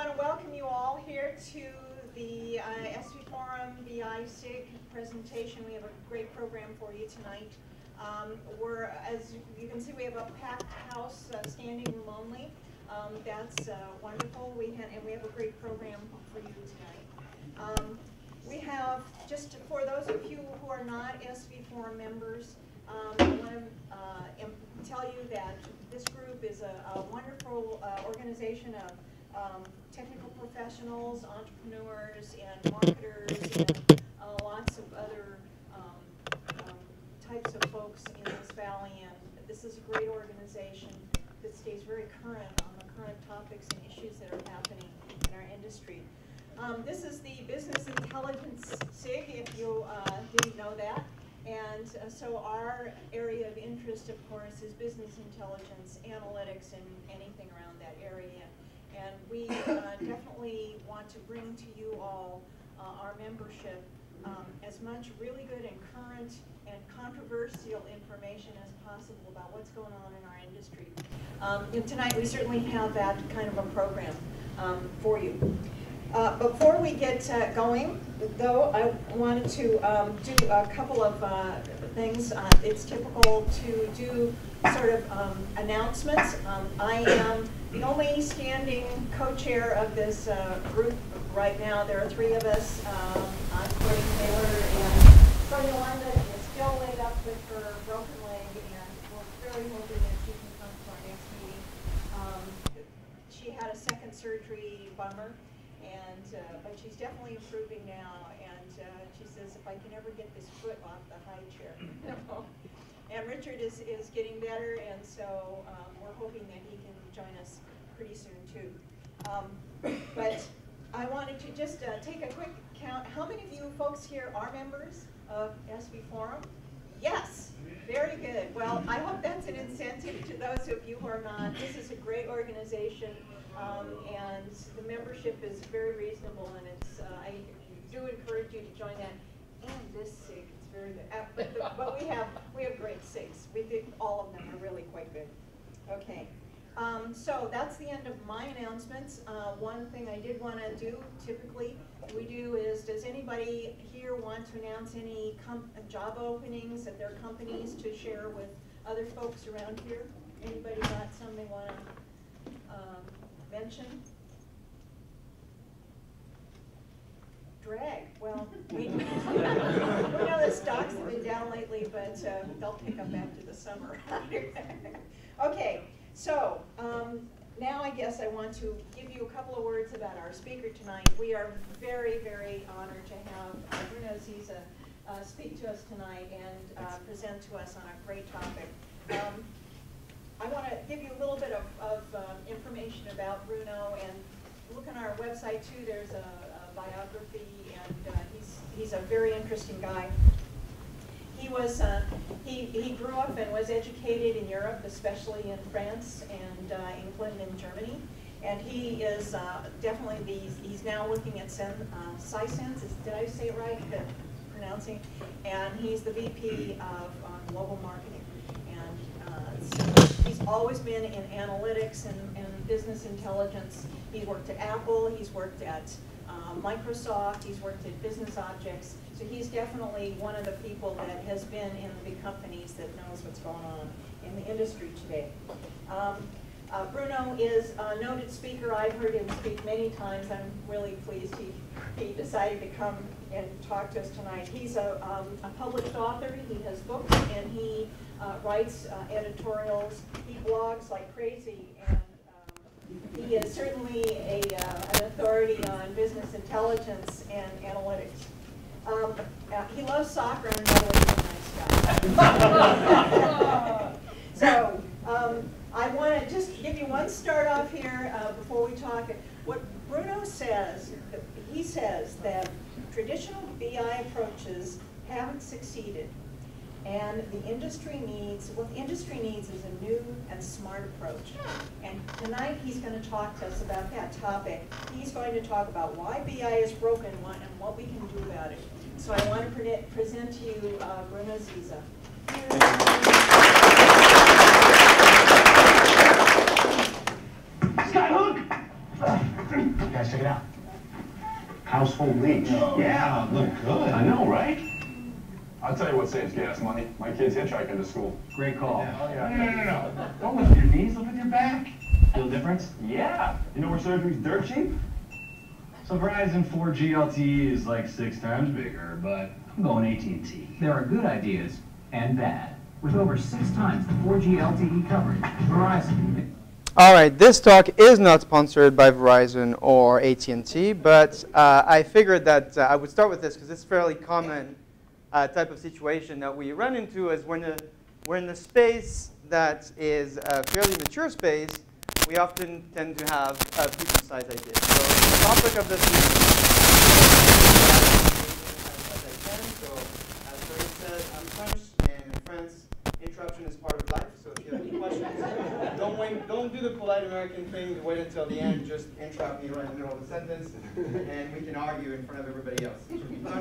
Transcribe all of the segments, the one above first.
want to welcome you all here to the SVForum BI SIG presentation. We have a great program for you tonight. As you can see, we have a packed house, standing room only. That's wonderful. We have a great program for you tonight. We have, just for those of you who are not SVForum members, I want to tell you that this group is a wonderful organization of technical professionals, entrepreneurs, and marketers, and lots of other types of folks in this valley. And this is a great organization that stays very current on the current topics and issues that are happening in our industry. This is the Business Intelligence SIG, if you didn't know that. And so our area of interest, of course, is business intelligence, analytics, and anything around that area. And we definitely want to bring to you all, our membership, as much really good and current and controversial information as possible about what's going on in our industry. And tonight we certainly have that kind of a program for you. Before we get going, though, I wanted to do a couple of things. It's typical to do sort of announcements. I am the only standing co-chair of this group right now. There are three of us. I'm Courtney Taylor, and Sonia London is still laid up with her broken leg, and we're very hoping that she can come to our next meeting. She had a second surgery, bummer. But she's definitely improving now, and she says, if I can ever get this foot off the high chair. And Richard is getting better, and so we're hoping that he can join us pretty soon too. But I wanted to just take a quick count. How many of you folks here are members of SVForum? Yes, very good. Well, I hope that's an incentive to those of you who are not. This is a great organization. And the membership is very reasonable, and it's I do encourage you to join that. And this SIG, it's very good. But we have great SIGs. All of them are really quite good. Okay, so that's the end of my announcements. One thing I did want to do, typically we do, is does anybody here want to announce any job openings at their companies to share with other folks around here? Anybody got some they want to mention? Drag. Well, we know the stocks have been down lately, but they'll pick up after the summer. Okay, so now I guess I want to give you a couple of words about our speaker tonight. We are very, very honored to have Bruno Aziza speak to us tonight and present to us on a great topic. I want to give you a little bit of information about Bruno, and look on our website too. There's a biography, and he's a very interesting guy. He was he grew up and was educated in Europe, especially in France and England and Germany. And he is definitely he's now working at Sisense. Did I say it right? Pronouncing. And he's the VP of global marketing. So he's always been in analytics and business intelligence. He worked at Apple, he's worked at Microsoft, he's worked at Business Objects. So he's definitely one of the people that has been in the big companies that knows what's going on in the industry today. Bruno is a noted speaker. I've heard him speak many times. I'm really pleased he decided to come and talk to us tonight. He's a published author. He has books, and he writes editorials. He blogs like crazy, and he is certainly an authority on business intelligence and analytics. He loves soccer, and he's a nice guy. So I want to just give you one start off here before we talk. What Bruno says, he says that traditional BI approaches haven't succeeded. And the industry needs, what the industry needs is a new and smart approach. And tonight he's going to talk to us about that topic. He's going to talk about why BI is broken and what we can do about it. So I want to present to you Bruno Aziza. Skyhook! homemade. Yeah, look good. I know, right? I'll tell you what saves gas money. My kids hitchhiking to school. Great call. No. Don't look at your knees, look at your back. Feel the difference? Yeah. You know where surgery's dirt cheap? So Verizon 4G LTE is like 6 times bigger, but I'm going AT&T. There are good ideas and bad. With over 6 times the 4G LTE coverage, Verizon. All right, this talk is not sponsored by Verizon or AT&T, but I figured that I would start with this because it's a fairly common type of situation that we run into is when we're in a space that is a fairly mature space, we often tend to have people-sized ideas. So the topic of this is so as Marie said, I'm French, and in France, interruption is part of life. So if you have any questions, don't do the polite American thing to wait until the end. Just interrupt me right in the middle of the sentence, and we can argue in front of everybody else. It should be fun.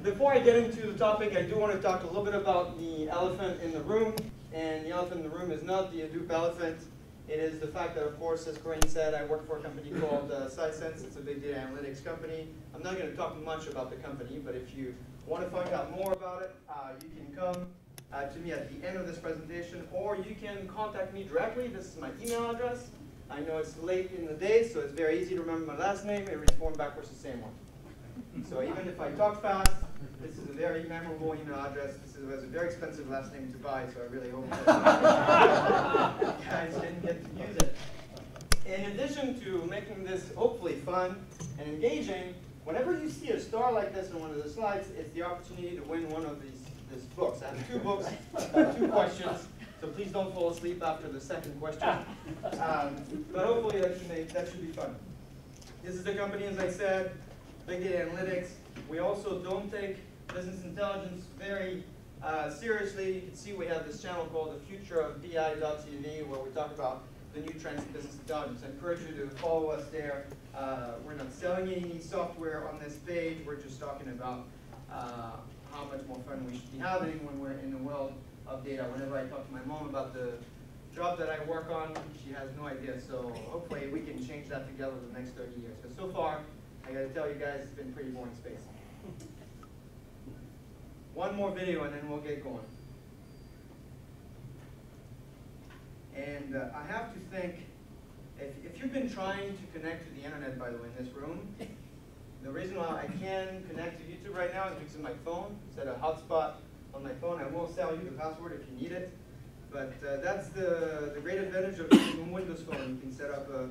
Before I get into the topic, I do want to talk a little bit about the elephant in the room. And the elephant in the room is not the Hadoop elephant. It is the fact that, of course, as Corinne said, I work for a company called SciSense. It's a big data analytics company. I'm not going to talk much about the company, but if you want to find out more about it, you can come to me at the end of this presentation, or you can contact me directly. This is my email address. I know it's late in the day, so it's very easy to remember my last name. Every form backwards the same one. So even if I talk fast, this is a very memorable email address. This was a very expensive last name to buy, so I really hope that you guys didn't get to use it. In addition to making this hopefully fun and engaging, whenever you see a star like this on one of the slides, it's the opportunity to win one of these books. I have 2 books, 2 questions, so please don't fall asleep after the second question. But hopefully that should be fun. This is the company, as I said, big data analytics. We also don't take business intelligence very seriously. You can see we have this channel called the Future of BI.tv where we talk about the new trends in business intelligence. I encourage you to follow us there. We're not selling any software on this page. We're just talking about how much more fun we should be having when we're in the world of data. Whenever I talk to my mom about the job that I work on, she has no idea. So hopefully we can change that together in the next 30 years. Because so far, I got to tell you guys, it's been pretty boring space. One more video and then we'll get going. And I have to think, if you've been trying to connect to the internet, by the way, in this room, the reason why I can connect to YouTube right now is because of my phone. Set a hotspot on my phone. I will sell you the password if you need it. But that's the great advantage of using a Windows phone. You can set up a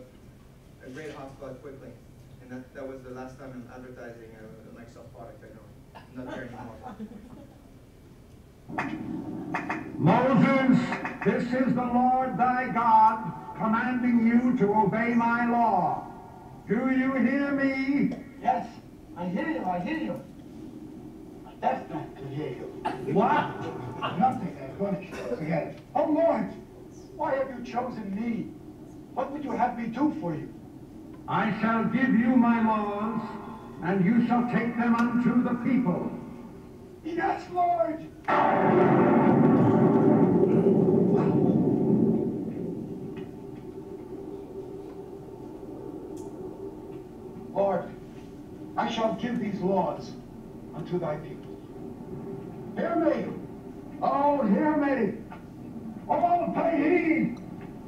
great hotspot quickly. And that was the last time I'm advertising a Microsoft product, I know. I'm not there anymore. Moses, this is the Lord thy God commanding you to obey my law. Do you hear me? Yes, I hear you, I hear you. That's not to hear you. What? Nothing, I'm going to forget it. Oh, Lord, why have you chosen me? What would you have me do for you? I shall give you my laws, and you shall take them unto the people. Yes, Lord. Lord, I shall give these laws unto thy people. Hear me. Oh, hear me. Oh, pay heed.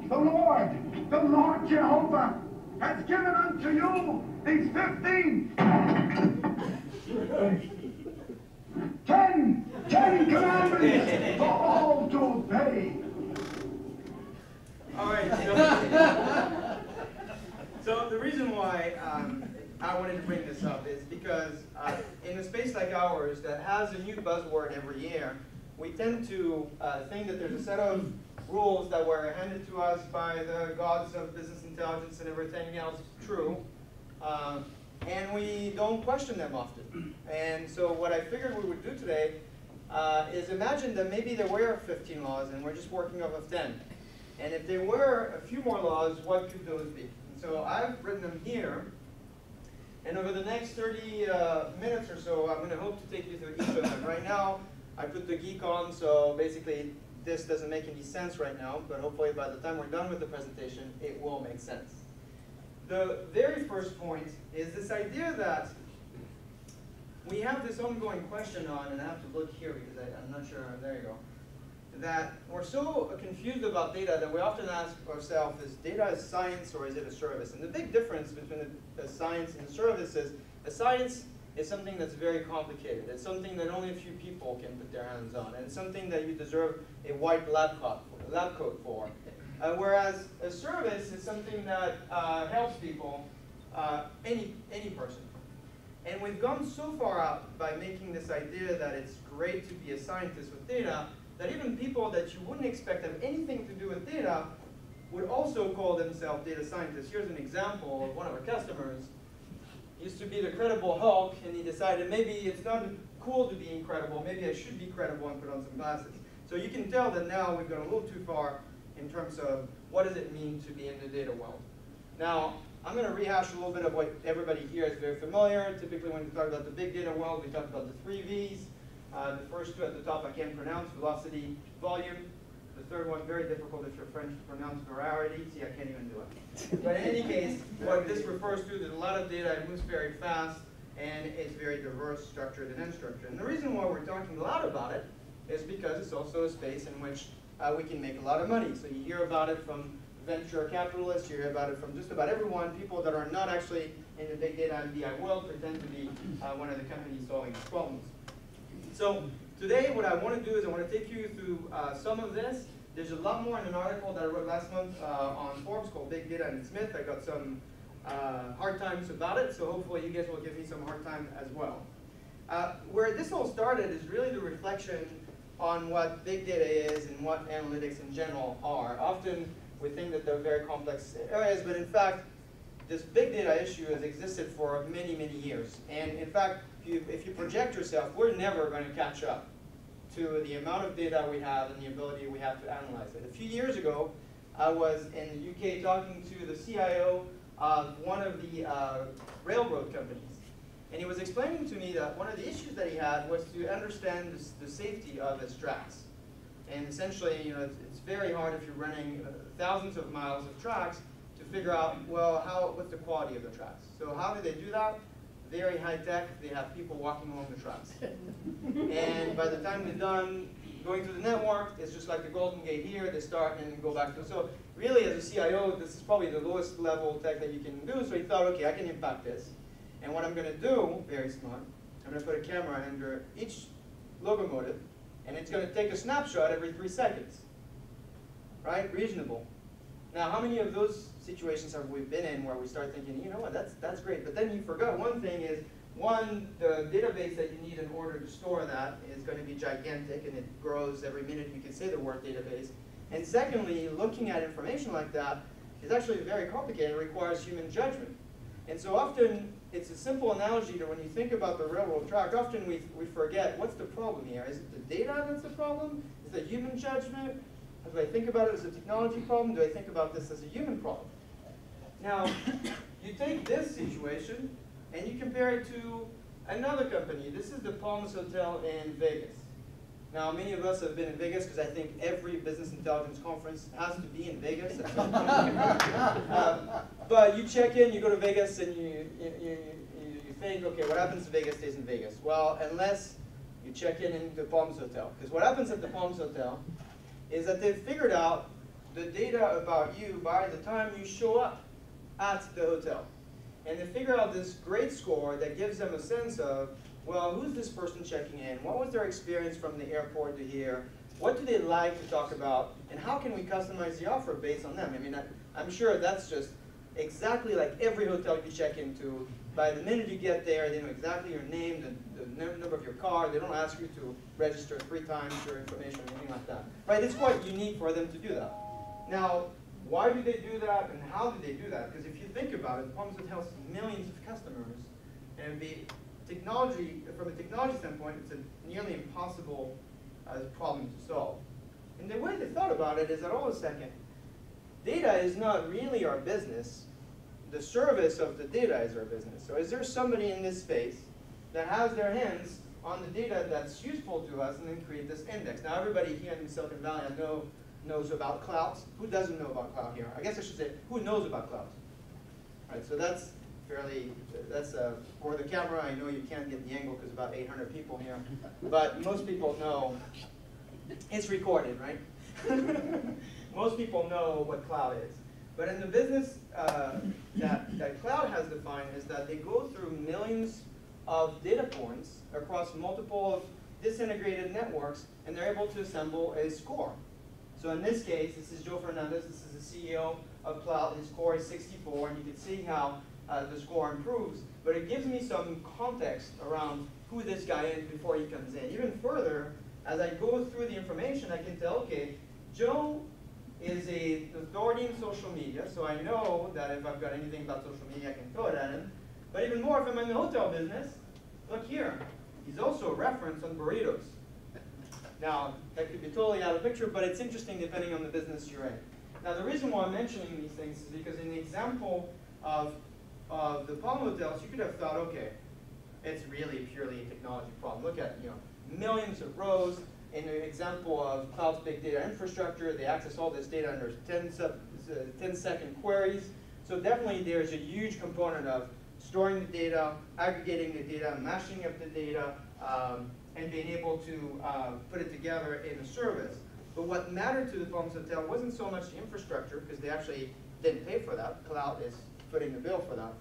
The Lord Jehovah, has given unto you these 15 commandments for all to obey. All right. So the reason why I wanted to bring this up is because in a space like ours that has a new buzzword every year, we tend to think that there's a set of rules that were handed to us by the gods of business intelligence and everything else true, and we don't question them often. And so what I figured we would do today is imagine that maybe there were 15 laws and we're just working off of 10. And if there were a few more laws, what could those be? And so I've written them here. And over the next 30 minutes or so, I'm going to hope to take you through each of them. Right now, I put the geek on, so basically this doesn't make any sense right now, but hopefully by the time we're done with the presentation, it will make sense. the very first point is this idea that we have this ongoing question on, and I have to look here because I'm not sure, there you go, that we're so confused about data that we often ask ourselves, is data a science or is it a service? And the big difference between a science and a service is a science is something that's very complicated. It's something that only a few people can put their hands on, and it's something that you deserve a white lab coat for. Whereas a service is something that helps people, any person. And we've gone so far out by making this idea that it's great to be a scientist with data, that even people that you wouldn't expect to have anything to do with data would also call themselves data scientists. Here's an example of one of our customers. He used to be the Credible Hulk, and he decided maybe it's not cool to be incredible, maybe I should be credible and put on some glasses. So you can tell that now we've gone a little too far in terms of what does it mean to be in the data world. Now, I'm going to rehash a little bit of what everybody here is very familiar. Typically when we talk about the big data world, we talk about the 3 V's. The first two at the top I can't pronounce, velocity, volume. The third one, very difficult if you're French to pronounce, virality. See, I can't even do it. But in any case, what this refers to, there's a lot of data, it moves very fast, and it's very diverse, structured, and unstructured. And the reason why we're talking a lot about it is because it's also a space in which we can make a lot of money. So you hear about it from venture capitalists, you hear about it from just about everyone. People that are not actually in the big data and BI world pretend to be one of the companies solving these problems. So today what I want to do is I want to take you through some of this. There's a lot more in an article that I wrote last month on Forbes called Big Data and Smith. I got some hard times about it, so hopefully you guys will give me some hard time as well. Where this all started is really the reflection on what big data is and what analytics in general are. Often we think that they're very complex areas, but in fact, this big data issue has existed for many, many years. And in fact, if you project yourself, we're never going to catch up to the amount of data we have and the ability we have to analyze it. A few years ago, I was in the UK talking to the CIO of one of the railroad companies. And he was explaining to me that one of the issues that he had was to understand the safety of his tracks. And essentially, you know, it's very hard if you're running thousands of miles of tracks to figure out, well, what's the quality of the tracks. So how do they do that? Very high tech. They have people walking along the tracks. And by the time they're done going through the network, it's just like the Golden Gate here. They start and then go back to. So really, as a CIO, this is probably the lowest level tech that you can do. So he thought, okay, I can impact this. And what I'm going to do, very smart, I'm going to put a camera under each locomotive, and it's going to take a snapshot every 3 seconds. Right? Reasonable. Now, how many of those situations have we been in where we start thinking, you know what, that's great. But then you forgot one thing is, one, the database that you need in order to store that is going to be gigantic, and it grows every minute you can say the word database. And secondly, looking at information like that is actually very complicated. It requires human judgment. And so often, it's a simple analogy to when you think about the railroad track, often we forget, what's the problem here? Is it the data that's the problem? Is it human judgment? Do I think about it as a technology problem? Do I think about this as a human problem? Now, you take this situation and you compare it to another company. This is the Palms Hotel in Vegas. Now, many of us have been in Vegas because I think every business intelligence conference has to be in Vegas at some point. But you check in, you go to Vegas, and you think, okay, what happens in Vegas stays in Vegas. Well, unless you check in the Palms Hotel. Because what happens at the Palms Hotel is that they've figured out the data about you by the time you show up at the hotel. And they figure out this great score that gives them a sense of, well, who's this person checking in? What was their experience from the airport to here? What do they like to talk about? And how can we customize the offer based on them? I mean, I'm sure that's just exactly like every hotel you check into. By the minute you get there, they know exactly your name, the number of your car. They don't ask you to register 3 times your information or anything like that. Right? It's quite unique for them to do that. Now, why do they do that, and how do they do that? Because if you think about it, Palms Hotel has millions of customers, and from a technology standpoint, it's a nearly impossible problem to solve. And the way they thought about it is that all of a second, data is not really our business. The service of the data is our business. So is there somebody in this space that has their hands on the data that's useful to us and then create this index? Now, everybody here in Silicon Valley I know knows about clouds. Who doesn't know about cloud here? I guess I should say, who knows about clouds? Right, so that's fairly, for the camera, I know you can't get the angle because about 800 people here, but most people know it's recorded, right? Most people know what cloud is. But in the business that cloud has defined is that they go through millions of data points across multiple disintegrated networks, and they're able to assemble a score. So in this case, this is Joe Fernandez. This is the CEO of Cloud. His score is 64, and you can see how the score improves. But it gives me some context around who this guy is before he comes in. Even further, as I go through the information, I can tell, okay, Joe is an authority in social media, so I know that if I've got anything about social media, I can throw it at him. But even more, if I'm in the hotel business, look here. He's also a reference on burritos. Now, that could be totally out of picture, but it's interesting depending on the business you're in. Now, the reason why I'm mentioning these things is because in the example of the Palm Hotels, you could have thought, okay, it's really purely a technology problem. Look at, millions of rows. In the example of Cloud's big data infrastructure, they access all this data under 10-second queries. So definitely there's a huge component of storing the data, aggregating the data, mashing up the data, and being able to put it together in a service. But what mattered to the Palms Hotel wasn't so much the infrastructure, because they actually didn't pay for that. Cloud is footing the bill for that.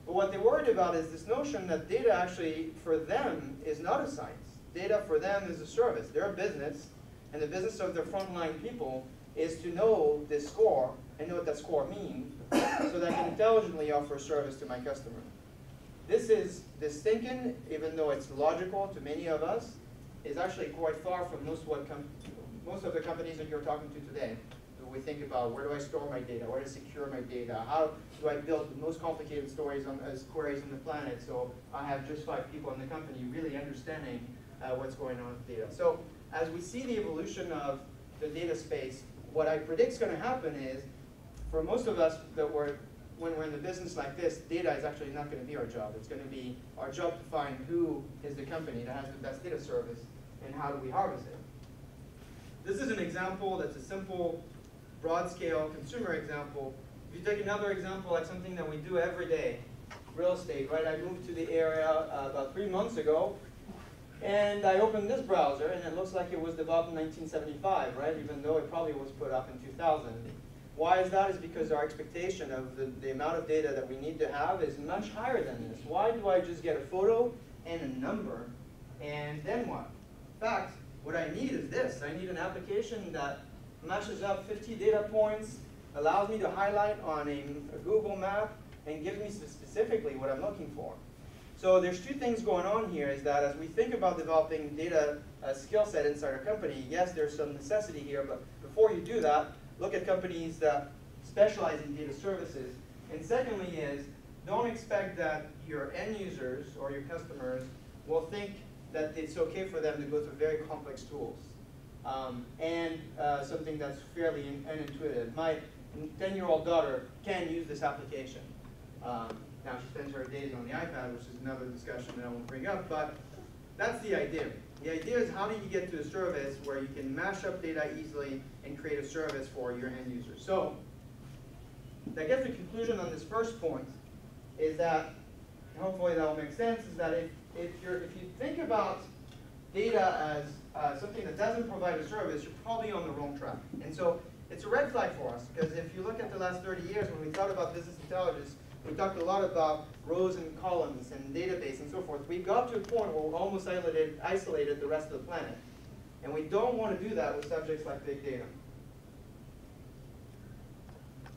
But what they worried about is this notion that data actually, for them, is not a science. Data for them is a service. They're a business, and the business of their frontline people is to know this score and know what that score means so that I can intelligently offer a service to my customer. This thinking, even though it's logical to many of us, is actually quite far from most of the companies that you're talking to today. So we think about, where do I store my data? Where to secure my data? How do I build the most complicated queries on the planet so I have just 5 people in the company really understanding what's going on with data. So as we see the evolution of the data space, what I predict is going to happen is, for most of us when we're in the business like this, data is actually not going to be our job. It's going to be our job to find who is the company that has the best data service and how do we harvest it. This is an example that's a simple, broad-scale consumer example. If you take another example, like something that we do every day, real estate, right? I moved to the area about 3 months ago, and I opened this browser, and it looks like it was developed in 1975, right? Even though it probably was put up in 2000. Why is that? Is because our expectation of the amount of data that we need to have is much higher than this. Why do I just get a photo and a number, and then what? In fact, what I need is this. I need an application that mashes up 50 data points, allows me to highlight on a Google map, and gives me specifically what I'm looking for. So there's 2 things going on here, is that as we think about developing data skill set inside our company, yes, there's some necessity here, but before you do that, look at companies that specialize in data services. And secondly is, don't expect that your end users or your customers will think that it's okay for them to go through very complex tools. And something that's fairly unintuitive. My 10-year-old daughter can use this application. Now she spends her days on the iPad, which is another discussion that I won't bring up, but that's the idea. The idea is, how do you get to a service where you can mash up data easily and create a service for your end users? So I guess the conclusion on this first point is that, and hopefully that will make sense, is that if you think about data as something that doesn't provide a service, you're probably on the wrong track. And so it's a red flag for us, because if you look at the last 30 years, when we thought about business intelligence, we talked a lot about rows and columns and database and so forth. We got to a point where we almost isolated the rest of the planet. And we don't want to do that with subjects like big data.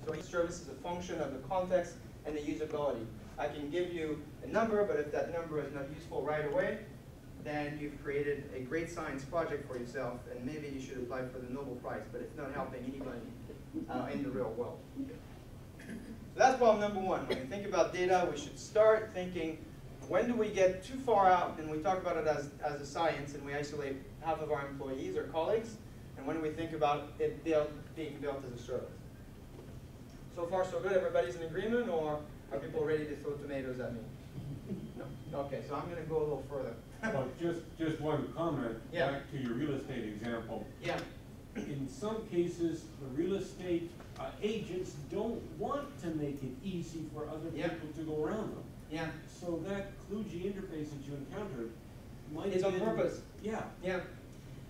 So each service is a function of the context and the usability. I can give you a number, but if that number is not useful right away, then you've created a great science project for yourself, and maybe you should apply for the Nobel Prize, but it's not helping anybody in the real world. So that's problem number 1. When we think about data, we should start thinking, when do we get too far out and we talk about it as a science and we isolate half of our employees or colleagues, and when do we think about it being built as a service? So far so good, everybody's in agreement, or are people ready to throw tomatoes at me? No? Okay, so I'm going to go a little further. Well, just one comment, Yeah. back to your real estate example. Yeah. In some cases, the real estate agents don't want to make it easy for other people to go around them. Yeah. So that kludgy interface that you encountered might It's on purpose. Yeah. Yeah.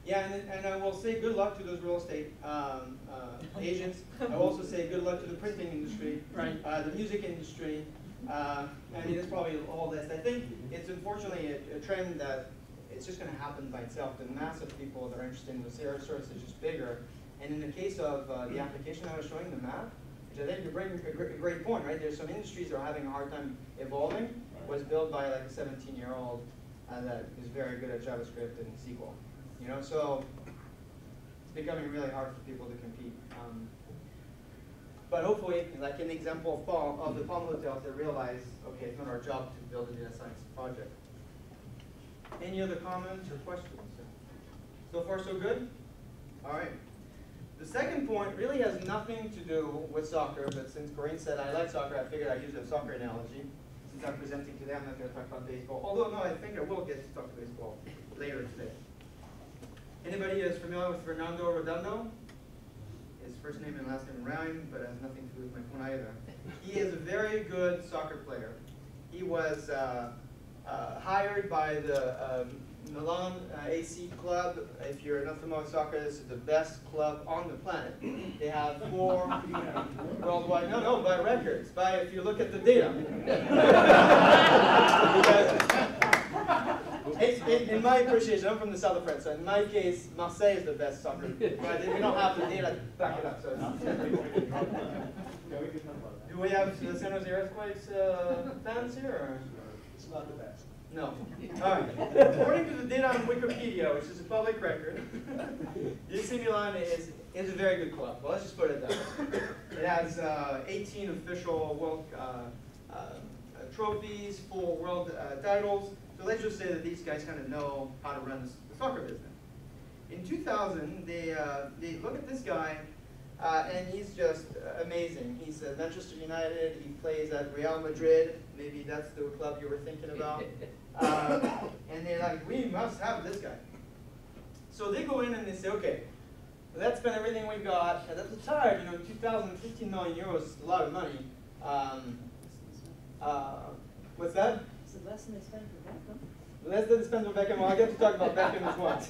Yeah, and I will say good luck to those real estate agents. I will also say good luck to the printing industry, Right. The music industry. I mean, it's probably all this. I think it's unfortunately a trend that it's just going to happen by itself. The mass of people that are interested in the service is just bigger. And in the case of the application I was showing, the map, which I think you bring a great point, right? There's some industries that are having a hard time evolving. It was built by like a 17-year-old that is very good at JavaScript and SQL. You know, so it's becoming really hard for people to compete. But hopefully, like in the example of the Palm Hotels, they realize, okay, it's not our job to build a data science project. Any other comments or questions? So far, so good? All right. The second point really has nothing to do with soccer, but since Corinne said I like soccer, I figured I'd use a soccer analogy. Since I'm presenting today, I'm not going to talk about baseball. Although, no, I think I will get to talk about baseball later today. Anybody is familiar with Fernando Redondo? His first name and last name rhyme, but it has nothing to do with my phone either. He is a very good soccer player. He was hired by the Milan AC club. If you're not familiar with soccer, this is the best club on the planet. They have 4 worldwide, no, by records, by if you look at the data. In my appreciation, I'm from the south of France, so in my case, Marseille is the best soccer. But we don't have the data to back it up. So do we have the San Jose Earthquakes fans here? Or? It's not the best. No. All right. According to the data on Wikipedia, which is a public record, AC Milan is a very good club. Well, let's just put it that way. It has 18 official world trophies, 4 world titles. So let's just say that these guys kind of know how to run the soccer business. In 2000, they look at this guy, and he's just amazing. He's at Manchester United. He plays at Real Madrid. Maybe that's the club you were thinking about. And they're like, we must have this guy. So they go in and they say, okay, let's spend everything we've got. And at the time, you know, 15 million euros is a lot of money. What's that? Is it less than they spend for Beckham? Less than spend for Beckham. Well, I get to talk about Beckham as well.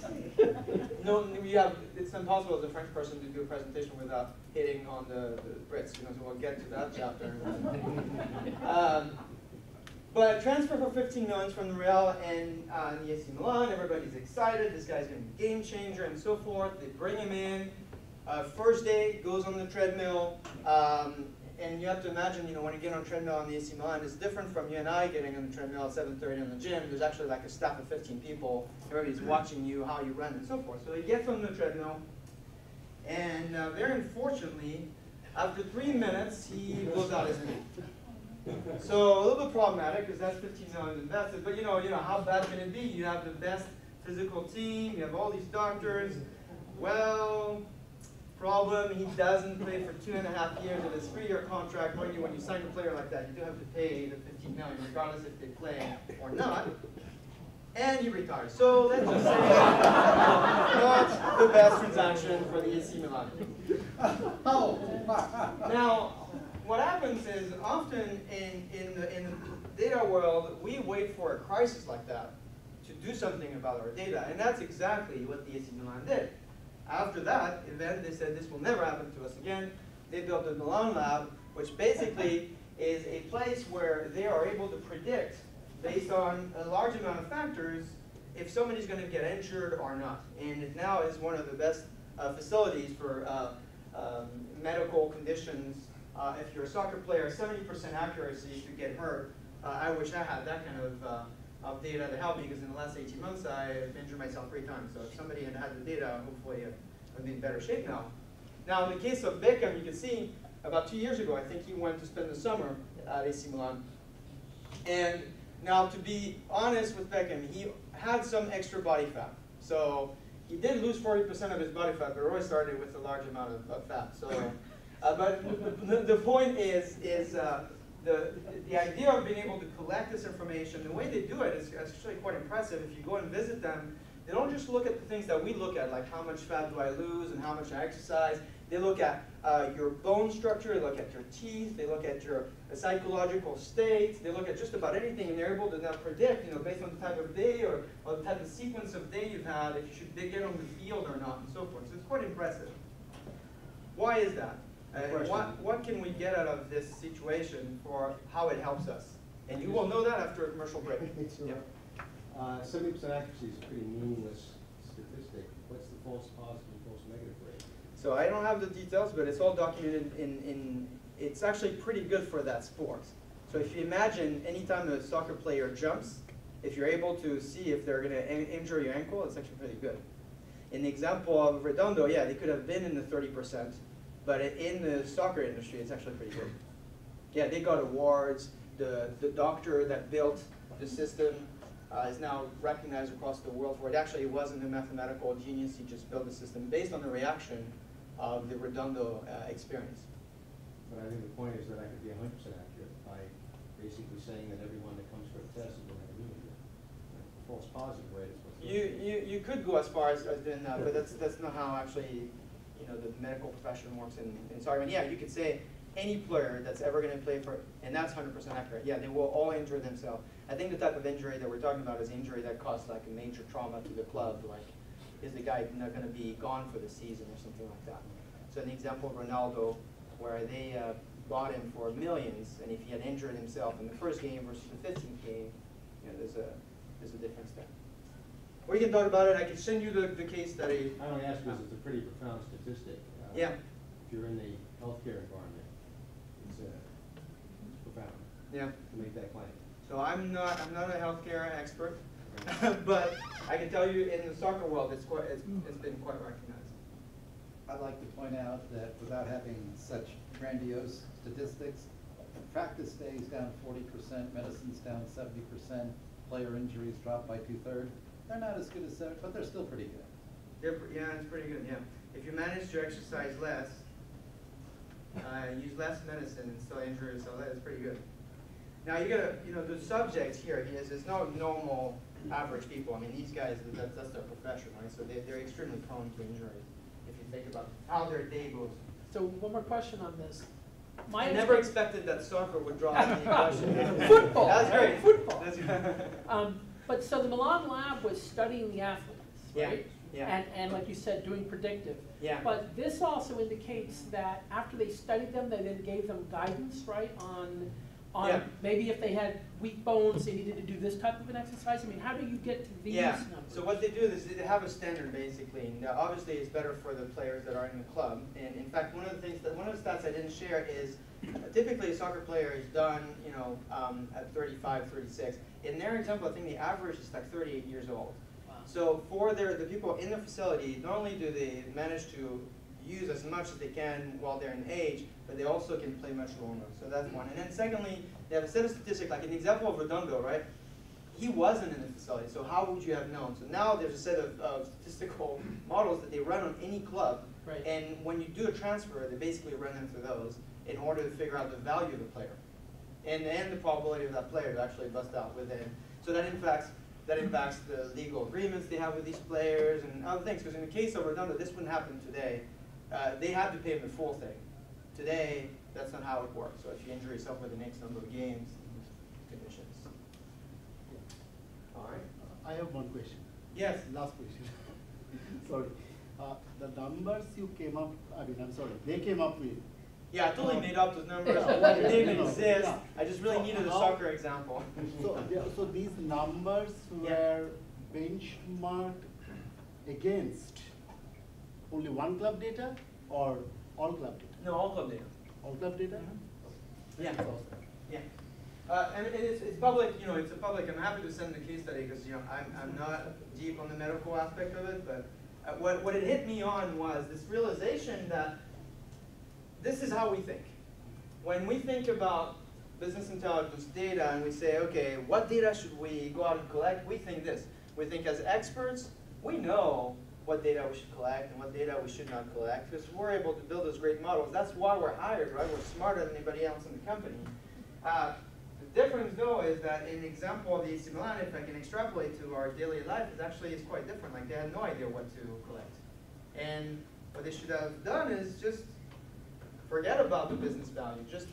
It's impossible as a French person to do a presentation without hitting on the Brits, you know, so we'll get to that chapter. But transfer for 15 million from the Real and the AC Milan, everybody's excited, this guy's going to be a game changer and so forth. They bring him in, first day, goes on the treadmill, and you have to imagine, you know, when you get on a treadmill on the AC Milan, it's different from you and I getting on the treadmill at 7:30 in the gym. There's actually like a staff of 15 people. Everybody's watching you, how you run, and so forth. So he gets on the treadmill, and very unfortunately, after 3 minutes, he blows out his knee. So a little bit problematic because that's 15 million invested. But you know, how bad can it be? You have the best physical team. You have all these doctors. Well. Problem, he doesn't play for 2.5 years of his 3-year contract. When you sign a player like that, you do have to pay the 15 million, regardless if they play or not. And he retires. So let's just say not the best transaction for the AC Milan. Now, what happens is often in the data world, we wait for a crisis like that to do something about our data, and that's exactly what the AC Milan did. After that event, they said this will never happen to us again. They built the Milan Lab, which basically is a place where they are able to predict, based on a large amount of factors, if somebody's going to get injured or not. And it now is one of the best facilities for medical conditions. If you're a soccer player, 70% accuracy to get hurt. I wish I had that kind of data to help me, because in the last 18 months I've injured myself 3 times. So if somebody had the data, hopefully I'd be in better shape now. Now in the case of Beckham, you can see about 2 years ago, I think he went to spend the summer at AC Milan. And now to be honest with Beckham, he had some extra body fat. So he did lose 40% of his body fat, but always started with a large amount of fat. So, but the point is the idea of being able to collect this information, the way they do it is actually quite impressive. If you go and visit them, they don't just look at the things that we look at, like how much fat do I lose and how much I exercise. They look at your bone structure, they look at your teeth, they look at your psychological states, they look at just about anything, and they're able to now predict, based on the type of day or the type of sequence of day you've had, if you should get on the field or not, and so forth. So it's quite impressive. Why is that? What can we get out of this situation for how it helps us? And you will know that after a commercial break. 70% accuracy is a pretty meaningless statistic. What's the false positive, false negative rate? So I don't have the details, but it's all documented it's actually pretty good for that sport. So if you imagine anytime a soccer player jumps, if you're able to see if they're going to injure your ankle, it's actually pretty good. In the example of Redondo, yeah, they could have been in the 30%, but in the soccer industry, it's actually pretty good. Yeah, they got awards. The doctor that built the system is now recognized across the world for it. Actually, it wasn't a mathematical genius. He just built the system based on the reaction of the Redondo experience. But I think the point is that I could be 100% accurate by basically saying that everyone that comes for a test is going to have an image. False positive rate is what's You could go as far as doing that, but that's not how actually the medical profession works in soccer. And yeah, you could say any player that's ever going to play for, and that's 100% accurate. Yeah, they will all injure themselves. I think the type of injury that we're talking about is injury that caused like a major trauma to the club, like is the guy not going to be gone for the season or something like that. So an example of Ronaldo, where they bought him for millions, and if he had injured himself in the first game versus the 15th game, there's a difference there. We can talk about it. I can send you the case study. I only ask because it's a pretty profound statistic. Yeah. If you're in the healthcare environment, it's profound. Yeah. To make that claim. So I'm not a healthcare expert, but I can tell you in the soccer world, it's been quite recognized. I'd like to point out that without having such grandiose statistics, practice days down 40%, medicine's down 70%, player injuries dropped by 2/3. They're not as good as that, but they're still pretty good. Yeah, it's pretty good, yeah. If you manage to exercise less, use less medicine and still injure yourself, that is pretty good. Now you gotta, the subject here is not normal average people. I mean, these guys, that's their profession, right? So they're extremely prone to injuries if you think about how their day goes. So one more question on this. I never expected that soccer would draw any question. Football. That's great. Football. That's great. But so the Milan Lab was studying the athletes, right? Yeah. And like you said, doing predictive. Yeah. But this also indicates that after they studied them, they then gave them guidance, right, on maybe if they had weak bones, they needed to do this type of an exercise. I mean, how do you get to these numbers? So what they do is they have a standard basically. And obviously, it's better for the players that are in the club. And in fact, one of the stats I didn't share is typically a soccer player is done, at 35, 36. In their example, I think the average is like 38 years old. Wow. So for the people in the facility, not only do they manage to use as much as they can while they're in age, but they also can play much longer. So that's one. And then secondly, they have a set of statistics, like an example of Redondo, right? He wasn't in the facility, so how would you have known? So now there's a set of statistical models that they run on any club. Right. And when you do a transfer, they basically run them through those in order to figure out the value of the player and the probability of that player to actually bust out within. So that impacts the legal agreements they have with these players and other things. Because in the case of Redondo, this wouldn't happen today. They had to pay him the full thing. Today, that's not how it works. So if you injure yourself within X number of games, conditions. All right. I have one question. Yes. Last question. Sorry. The numbers you came up, they came up with. Yeah, I totally made up those numbers. Yeah, They didn't exist. yeah. I just really needed a soccer example. So these numbers were benchmarked against only one club data or all club data? No, all club data. All club data? Yeah. Yeah. And it's public, it's a public. I'm happy to send the case study because I'm not deep on the medical aspect of it, but what it hit me on was this realization that this is how we think. When we think about business intelligence data and we say, okay, what data should we go out and collect? We think this. We think as experts, we know what data we should collect and what data we should not collect because we're able to build those great models. That's why we're hired, right? We're smarter than anybody else in the company. Difference though is that in example of the AC Milan, if I can extrapolate to our daily life, it actually is quite different. Like they had no idea what to collect. And what they should have done is just forget about the business value. Just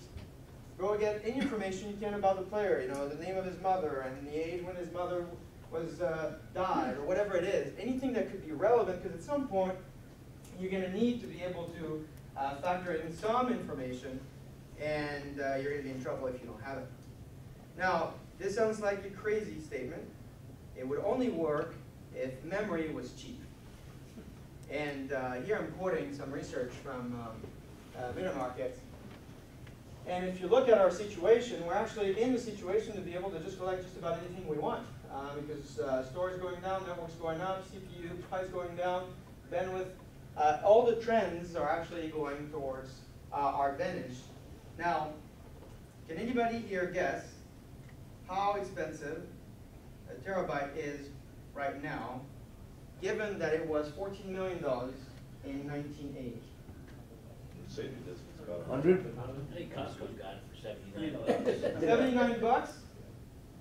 go get any information you can about the player, you know, the name of his mother and the age when his mother was died or whatever it is. Anything that could be relevant, because at some point you're going to need to be able to factor in some information, and you're going to be in trouble if you don't have it. Now, this sounds like a crazy statement. It would only work if memory was cheap. And here I'm quoting some research from Milan Lab. And if you look at our situation, we're actually in the situation to be able to just collect just about anything we want. Because storage going down, networks going up, CPU price going down, bandwidth, all the trends are actually going towards our advantage. Now, can anybody here guess how expensive a terabyte is right now, given that it was $14 million in 1980? Save you this, it's about 100? I think Costco's got it for $79. 79 bucks?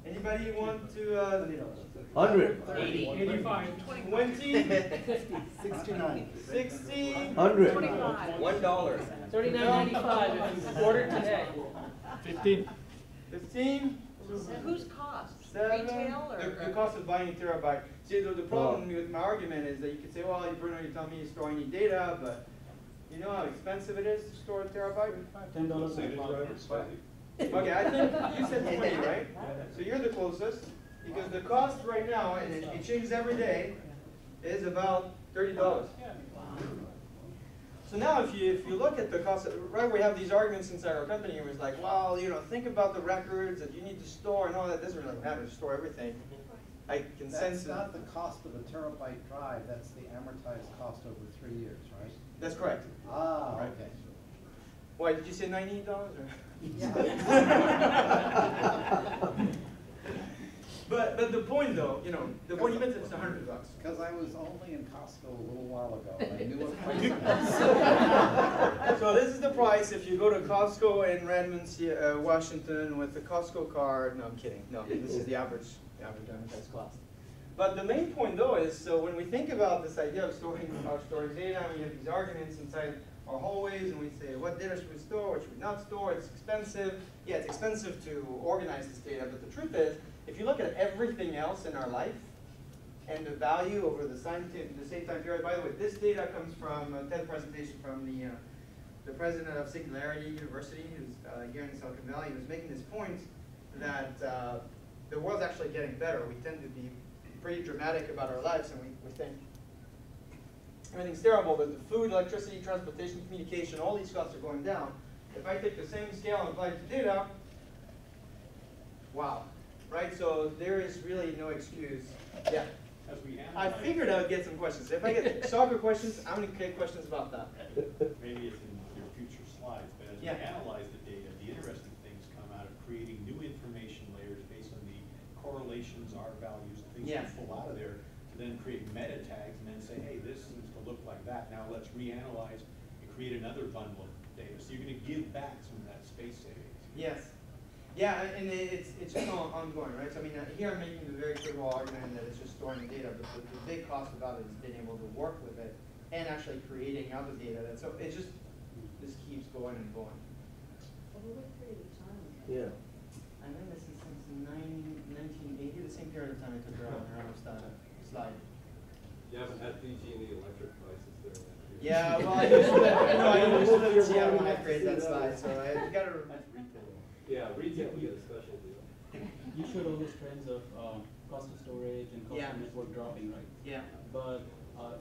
Anybody want to? 100. 80. 85. 20. 50. 69. 60. 100. $1. $39.95 if you order today. 15. 15. Whose cost? 7. Retail or? The cost of buying a terabyte. See, the problem with my argument is that you could say, well, Bruno, you tell me you store any data, but you know how expensive it is to store a terabyte? $10 Save the driver, slightly. Okay, I think you said 20, right? So you're the closest, because the cost right now, and it changes every day, is about $30. So now if you look at the cost, right, we have these arguments inside our company, and it's like, well, you know, think about the records that you need to store, and all that doesn't really matter to store everything. I can sense That's not the cost of a terabyte drive, that's the amortized cost over 3 years, right? That's correct. Ah, Right. okay. Why, did you say $98? Or? But the point though, you know, the point you mentioned is $100. Because I was only in Costco a little while ago, and I knew what price it was. So this is the price if you go to Costco in Redmond, Washington with the Costco card. No, I'm kidding. No, this is the average amortized cost. But the main point though is, so when we think about this idea of storing data, we have these arguments inside our hallways, and we say, what data should we store, what should we not store? It's expensive. Yeah, it's expensive to organize this data, but the truth is, if you look at everything else in our life, and the value over the same time period, by the way, this data comes from a TED presentation from the president of Singularity University, who's here in Silicon Valley, who's making this point that the world's actually getting better. We tend to be pretty dramatic about our lives, and we think everything's terrible, but the food, electricity, transportation, communication, all these costs are going down. If I take the same scale and apply it to data, wow, right? So there is really no excuse. Yeah. I figured I would get some questions. If I get soccer questions, I'm going to get questions about that. Maybe it's in your future slides, but as we analyze the data, the interesting things come out of creating new information layers based on the correlations, R values, things that pull out of there, to then create meta tags and then say, hey, this seems to look like that. Now let's reanalyze and create another bundle of data. So you're going to give back some of that space savings. Yes. Yeah, and it's just ongoing, right? So I mean, here I'm making the very critical argument that it's just storing data, but the big cost about it is being able to work with it and actually creating out the data. So it just keeps going and going. Over what period of time? Yeah. I've been this since 1980, the same period of time I took around slide. You haven't had PG&E electric prices there that year. Yeah, well, I used to live in Seattle when I created that slide, so I got to. Yeah, retail we get a special deal. You showed all those trends of cost of storage and cost of network dropping, right? Yeah. But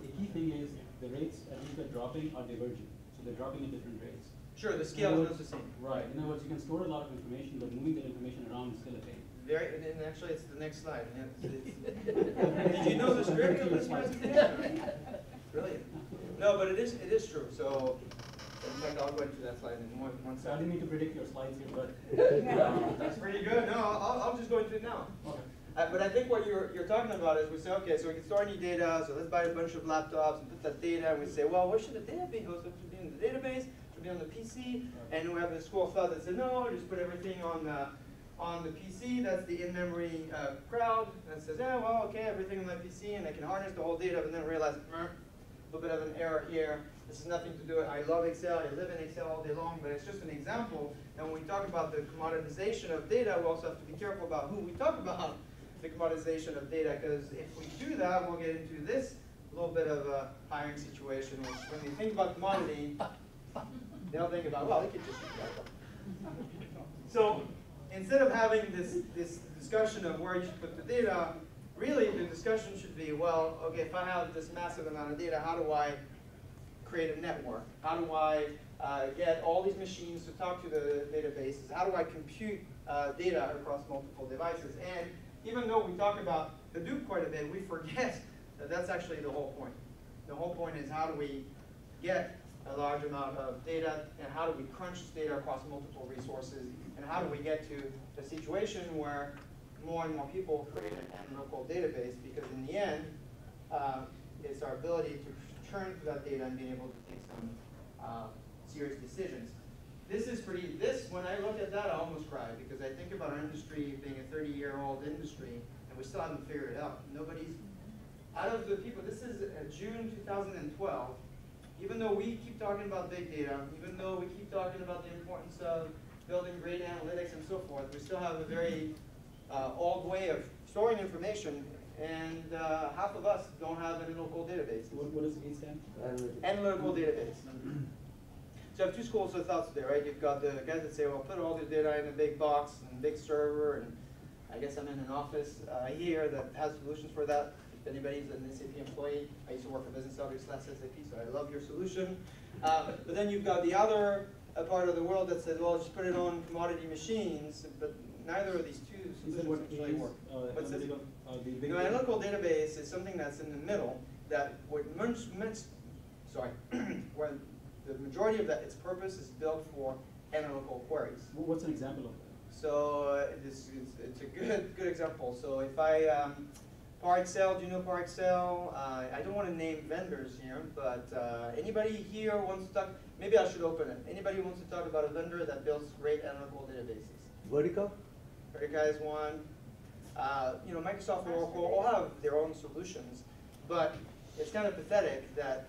the key thing is the rates, at least they're dropping, are divergent. So they're dropping at different rates. Sure, the scale is not the same. Right. In other words, you can store a lot of information, but moving that information around is still a pain. And actually, it's the next slide. Did you know the script of this presentation? Brilliant. No, but it is true. So, in fact, I'll go into that slide in one second. I didn't mean to predict your slides here, but that's pretty good. No, I'll just go into it now. Okay. But I think what you're talking about is we say, okay, so we can store any data, so let's buy a bunch of laptops and put that data, and we say, well, where should the data be? Well, it should be in the database, it should be on the PC, and we have the school of thought that said, no, just put everything on On the PC, that's the in-memory crowd that says, yeah, well, okay, everything on my PC, and I can harness the whole data, but then realize, a little bit of an error here. This has nothing to do with, I love Excel, I live in Excel all day long, but it's just an example. And when we talk about the commoditization of data, we also have to be careful about who we talk about the commoditization of data, because if we do that, we'll get into this little bit of a hiring situation, which when they think about commodity, they don't think about, well, they could just use that. So instead of having this discussion of where you should put the data, really the discussion should be, well, okay, if I have this massive amount of data, how do I create a network? How do I get all these machines to talk to the databases? How do I compute data across multiple devices? And even though we talk about Hadoop quite a bit, we forget that that's actually the whole point. The whole point is how do we get a large amount of data, and how do we crunch this data across multiple resources, and how do we get to a situation where more and more people create an analytical database, because in the end, it's our ability to turn to that data and being able to take some serious decisions. When I look at that, I almost cry, because I think about our industry being a 30-year-old industry, and we still haven't figured it out. Nobody's, out of the people, this is June 2012, even though we keep talking about big data, even though we keep talking about the importance of building great analytics and so forth, we still have a very old way of storing information, and half of us don't have analytical database. What does it stand for? Analytical database. So you have two schools of thoughts there, right? You've got the guys that say, well, put all the data in a big box and a big server, and I guess I'm in an office here that has solutions for that. If anybody's an SAP employee, I used to work for Business Outreach / SAP, so I love your solution. But then you've got the other part of the world that says, well, just put it on commodity machines, but neither of these two solutions actually work. No, analytical database is something that's in the middle that would where the majority of its purpose is built for analytical queries. What's an example of that? So it's a good example. So if I Par Excel, do you know Par Excel? I don't want to name vendors here, but anybody here wants to talk? Maybe I should open it. Anybody wants to talk about a vendor that builds great analytical databases? Vertica? Vertica is one. Microsoft and Oracle all have their own solutions, but it's kind of pathetic that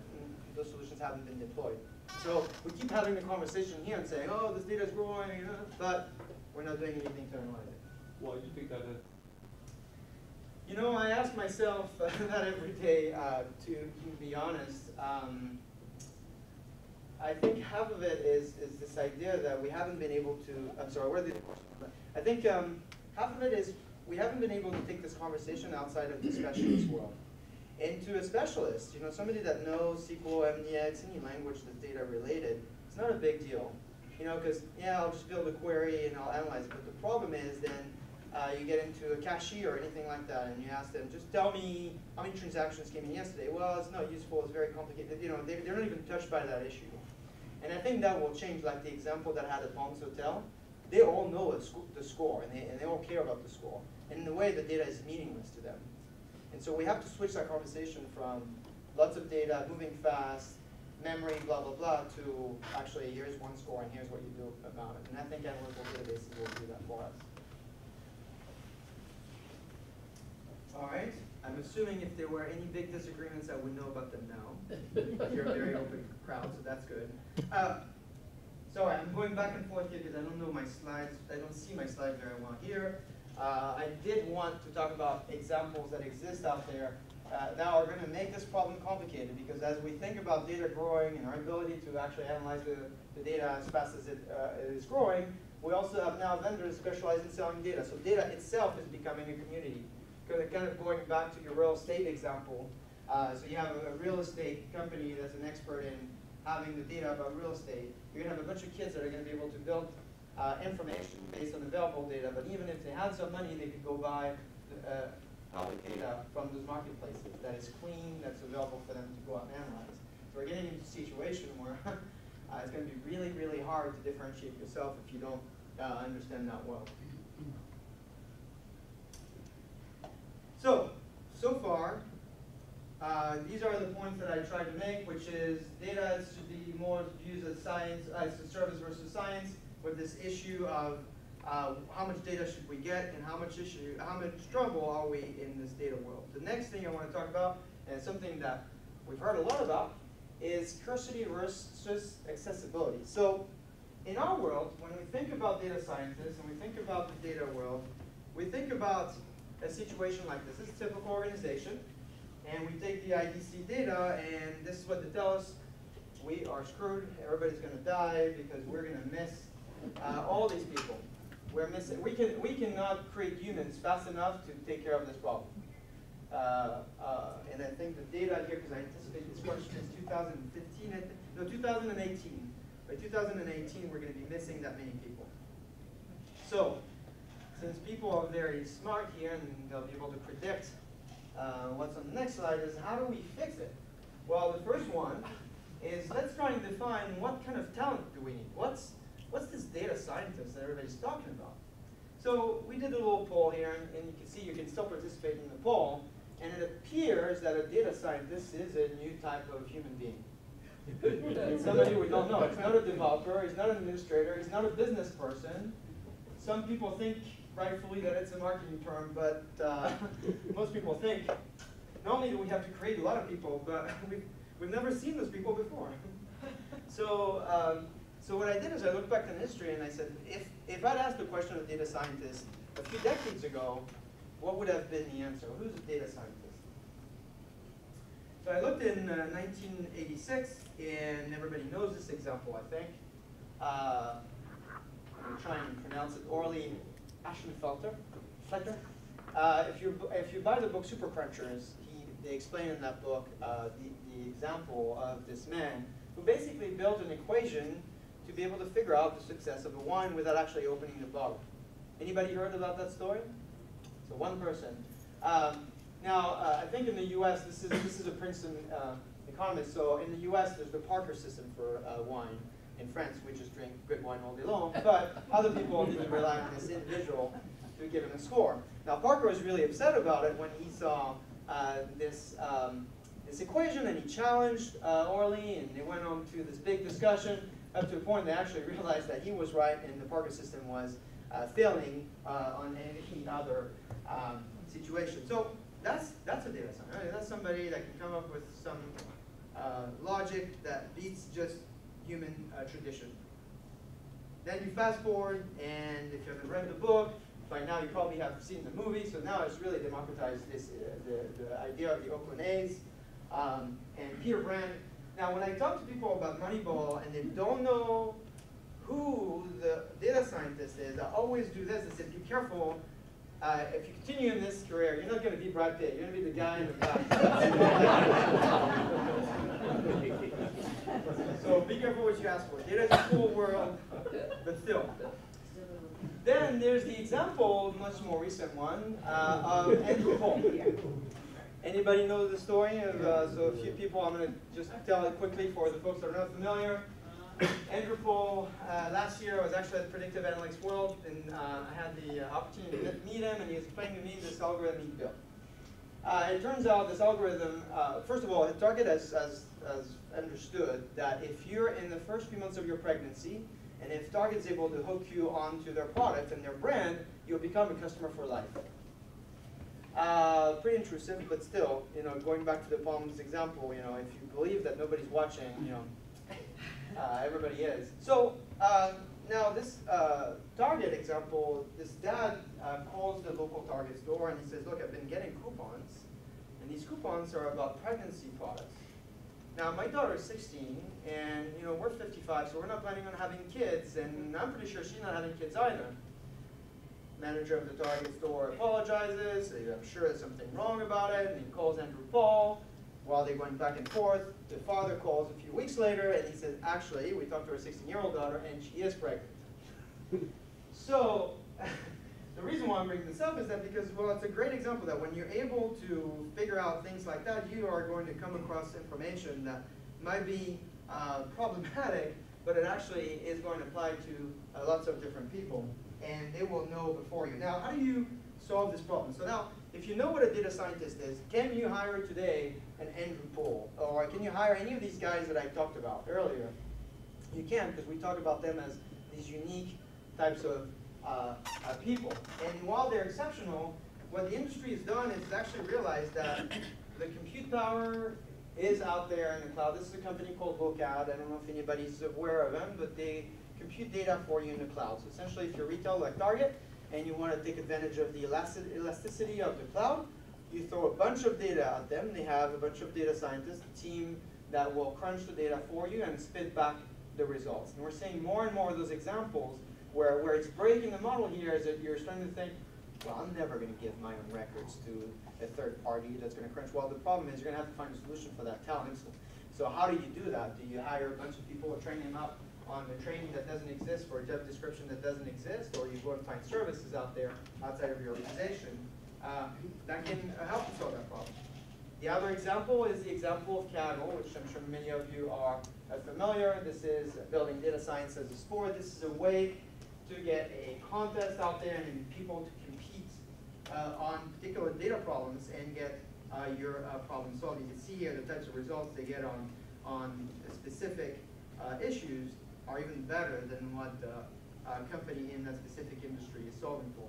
those solutions haven't been deployed. So we keep having the conversation here and saying, oh, this data is growing, but we're not doing anything to analyze it. Why do you think that is? I ask myself that every day, to be honest. I think half of it is this idea that we haven't been able to, I'm sorry, where did the question? I think half of it is we haven't been able to take this conversation outside of the specialist world into a specialist, somebody that knows SQL, MDX, any language that's data related. It's not a big deal, because I'll just build a query and I'll analyze it. But the problem is then you get into a cashier or anything like that, and you ask them, just tell me how many transactions came in yesterday. Well, it's not useful. It's very complicated. They're not even touched by that issue. And I think that will change, like the example that I had at Palms Hotel. They all know the score, and they all care about the score. And in a way, the data is meaningless to them. And so we have to switch that conversation from lots of data, moving fast, memory, blah, blah, blah, to actually here's one score and here's what you do about it. And I think analytical databases will do that for us. All right. I'm assuming if there were any big disagreements, I would know about them now. You're a very open crowd, so that's good. Sorry, I'm going back and forth here because I don't know my slides. I don't see my slides very well here. I did want to talk about examples that exist out there. Now we're going to make this problem complicated, because as we think about data growing and our ability to actually analyze the data as fast as it is growing, we also have now vendors specialized in selling data. So data itself is becoming a community. Kind of going back to your real estate example. So you have a real estate company that's an expert in having the data about real estate. You're going to have a bunch of kids that are going to be able to build information based on available data, but even if they had some money, they could go buy public data from those marketplaces that is clean, that's available for them to go out and analyze. So we're getting into a situation where it's going to be really, really hard to differentiate yourself if you don't understand that well. So far, these are the points that I tried to make, which is data should be more used as science, as a service versus science, with this issue of how much data should we get, and how much trouble are we in this data world. The next thing I want to talk about, and something that we've heard a lot about, is scarcity versus accessibility. So in our world, when we think about data scientists and we think about the data world, we think about a situation like this. This is a typical organization, and we take the IDC data, and this is what they tell us. We are screwed. Everybody's going to die because we're going to miss all these people. We're missing. We cannot create humans fast enough to take care of this problem. And I think the data here, because I anticipate this question is 2015, no, 2018. By 2018, we're going to be missing that many people. So, since people are very smart here and they'll be able to predict what's on the next slide, is how do we fix it? Well, the first one is let's try and define what kind of talent do we need. What's this data scientist that everybody's talking about? So we did a little poll here, and you can see you can still participate in the poll. And it appears that a data scientist is a new type of human being. It's somebody we don't know. It's not a developer. He's not an administrator. He's not a business person. Some people think rightfully that it's a marketing term, but most people think not only do we have to create a lot of people, but we've never seen those people before. So what I did is I looked back in history and I said, if I'd asked the question of data scientists a few decades ago, what would have been the answer? Who's a data scientist? So I looked in 1986, and everybody knows this example, I think. I'm going to try and pronounce it orally. Ashenfelter. If you buy the book Super Crunchers, they explain in that book the example of this man who basically built an equation to be able to figure out the success of a wine without actually opening the bottle. Anybody heard about that story? So one person. I think in the U.S., this is a Princeton economist. So in the U.S., there's the Parker system for wine. In France, we just drink good wine all day long. But other people need to rely on this individual to give him a score. Now Parker was really upset about it when he saw this equation, and he challenged Orly, and they went on to this big discussion up to a point they actually realized that he was right and the Parker system was failing on any other situation. So that's a data scientist. Right? That's somebody that can come up with some logic that beats just human tradition. Then you fast forward, and if you haven't read the book, by now you probably have seen the movie. So now it's really democratized this the idea of the Oakland A's and Peter Brand. Now, when I talk to people about Moneyball and they don't know who the data scientist is, I always do this. I said, be careful. If you continue in this career, you're not going to be Brad Pitt. You're going to be the guy in the back. So be careful what you ask for. Data is a cool world, but still. Then there's the example, much more recent one, of Andrew Paul. Anybody know the story? So a few people, I'm going to just tell it quickly for the folks that are not familiar. Andrew Paul, last year I was actually at Predictive Analytics World, and I had the opportunity to meet him, and he was explaining to me this algorithm he built. It turns out this algorithm, first of all, Target has understood that if you're in the first few months of your pregnancy, and if Target's able to hook you onto their product and their brand, you'll become a customer for life. Pretty intrusive, but still, going back to the Palms example, if you believe that nobody's watching, everybody is. So now this Target example, this dad calls the local Target store and he says, look, I've been getting coupons, and these coupons are about pregnancy products. Now my daughter is 16, and we're 55, so we're not planning on having kids, and I'm pretty sure she's not having kids either. Manager of the Target store apologizes, I'm sure there's something wrong about it, and he calls Andrew Paul. While they're going back and forth, the father calls a few weeks later, and he says, actually, we talked to our 16-year-old daughter, and she is pregnant. So the reason why I'm bringing this up is that because, well, it's a great example that when you're able to figure out things like that, you are going to come across information that might be problematic, but it actually is going to apply to lots of different people, and they will know before you. Now, how do you solve this problem? So now, if you know what a data scientist is, can you hire today an Andrew Paul? Or can you hire any of these guys that I talked about earlier? You can, because we talk about them as these unique types of people. And while they're exceptional, what the industry has done is actually realized that the compute power is out there in the cloud. This is a company called Lookout. I don't know if anybody's aware of them, but they compute data for you in the cloud. So essentially, if you're a retailer like Target and you want to take advantage of the elasticity of the cloud, you throw a bunch of data at them. They have a bunch of data scientists, a team that will crunch the data for you and spit back the results. And we're seeing more and more of those examples where it's breaking the model here is that you're starting to think, well, I'm never going to give my own records to a third party that's going to crunch. Well, the problem is you're going to have to find a solution for that talent. So how do you do that? Do you hire a bunch of people or train them up on the training that doesn't exist for a job description that doesn't exist, or you go and find services out there outside of your organization that can help you solve that problem? The other example is the example of Kaggle, which I'm sure many of you are familiar. This is building data science as a sport. This is a way to get a contest out there and people to compete on particular data problems and get your problem solved. You can see here the types of results they get on specific issues are even better than what the company in that specific industry is solving for.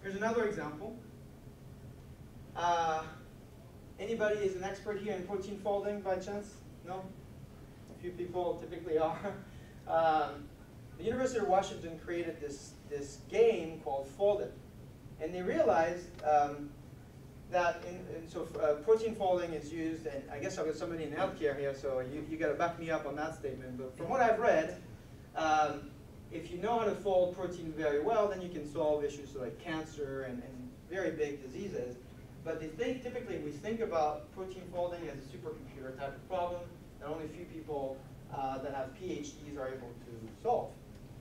Here's another example. Anybody is an expert here in protein folding by chance? No? A few people typically are. The University of Washington created this game called Foldit. And they realized that protein folding is used, and I guess I've got somebody in healthcare here, so you got to back me up on that statement. But from what I've read, if you know how to fold protein very well, then you can solve issues like cancer and very big diseases. But typically we think about protein folding as a supercomputer type of problem that only a few people that have PhDs are able to solve.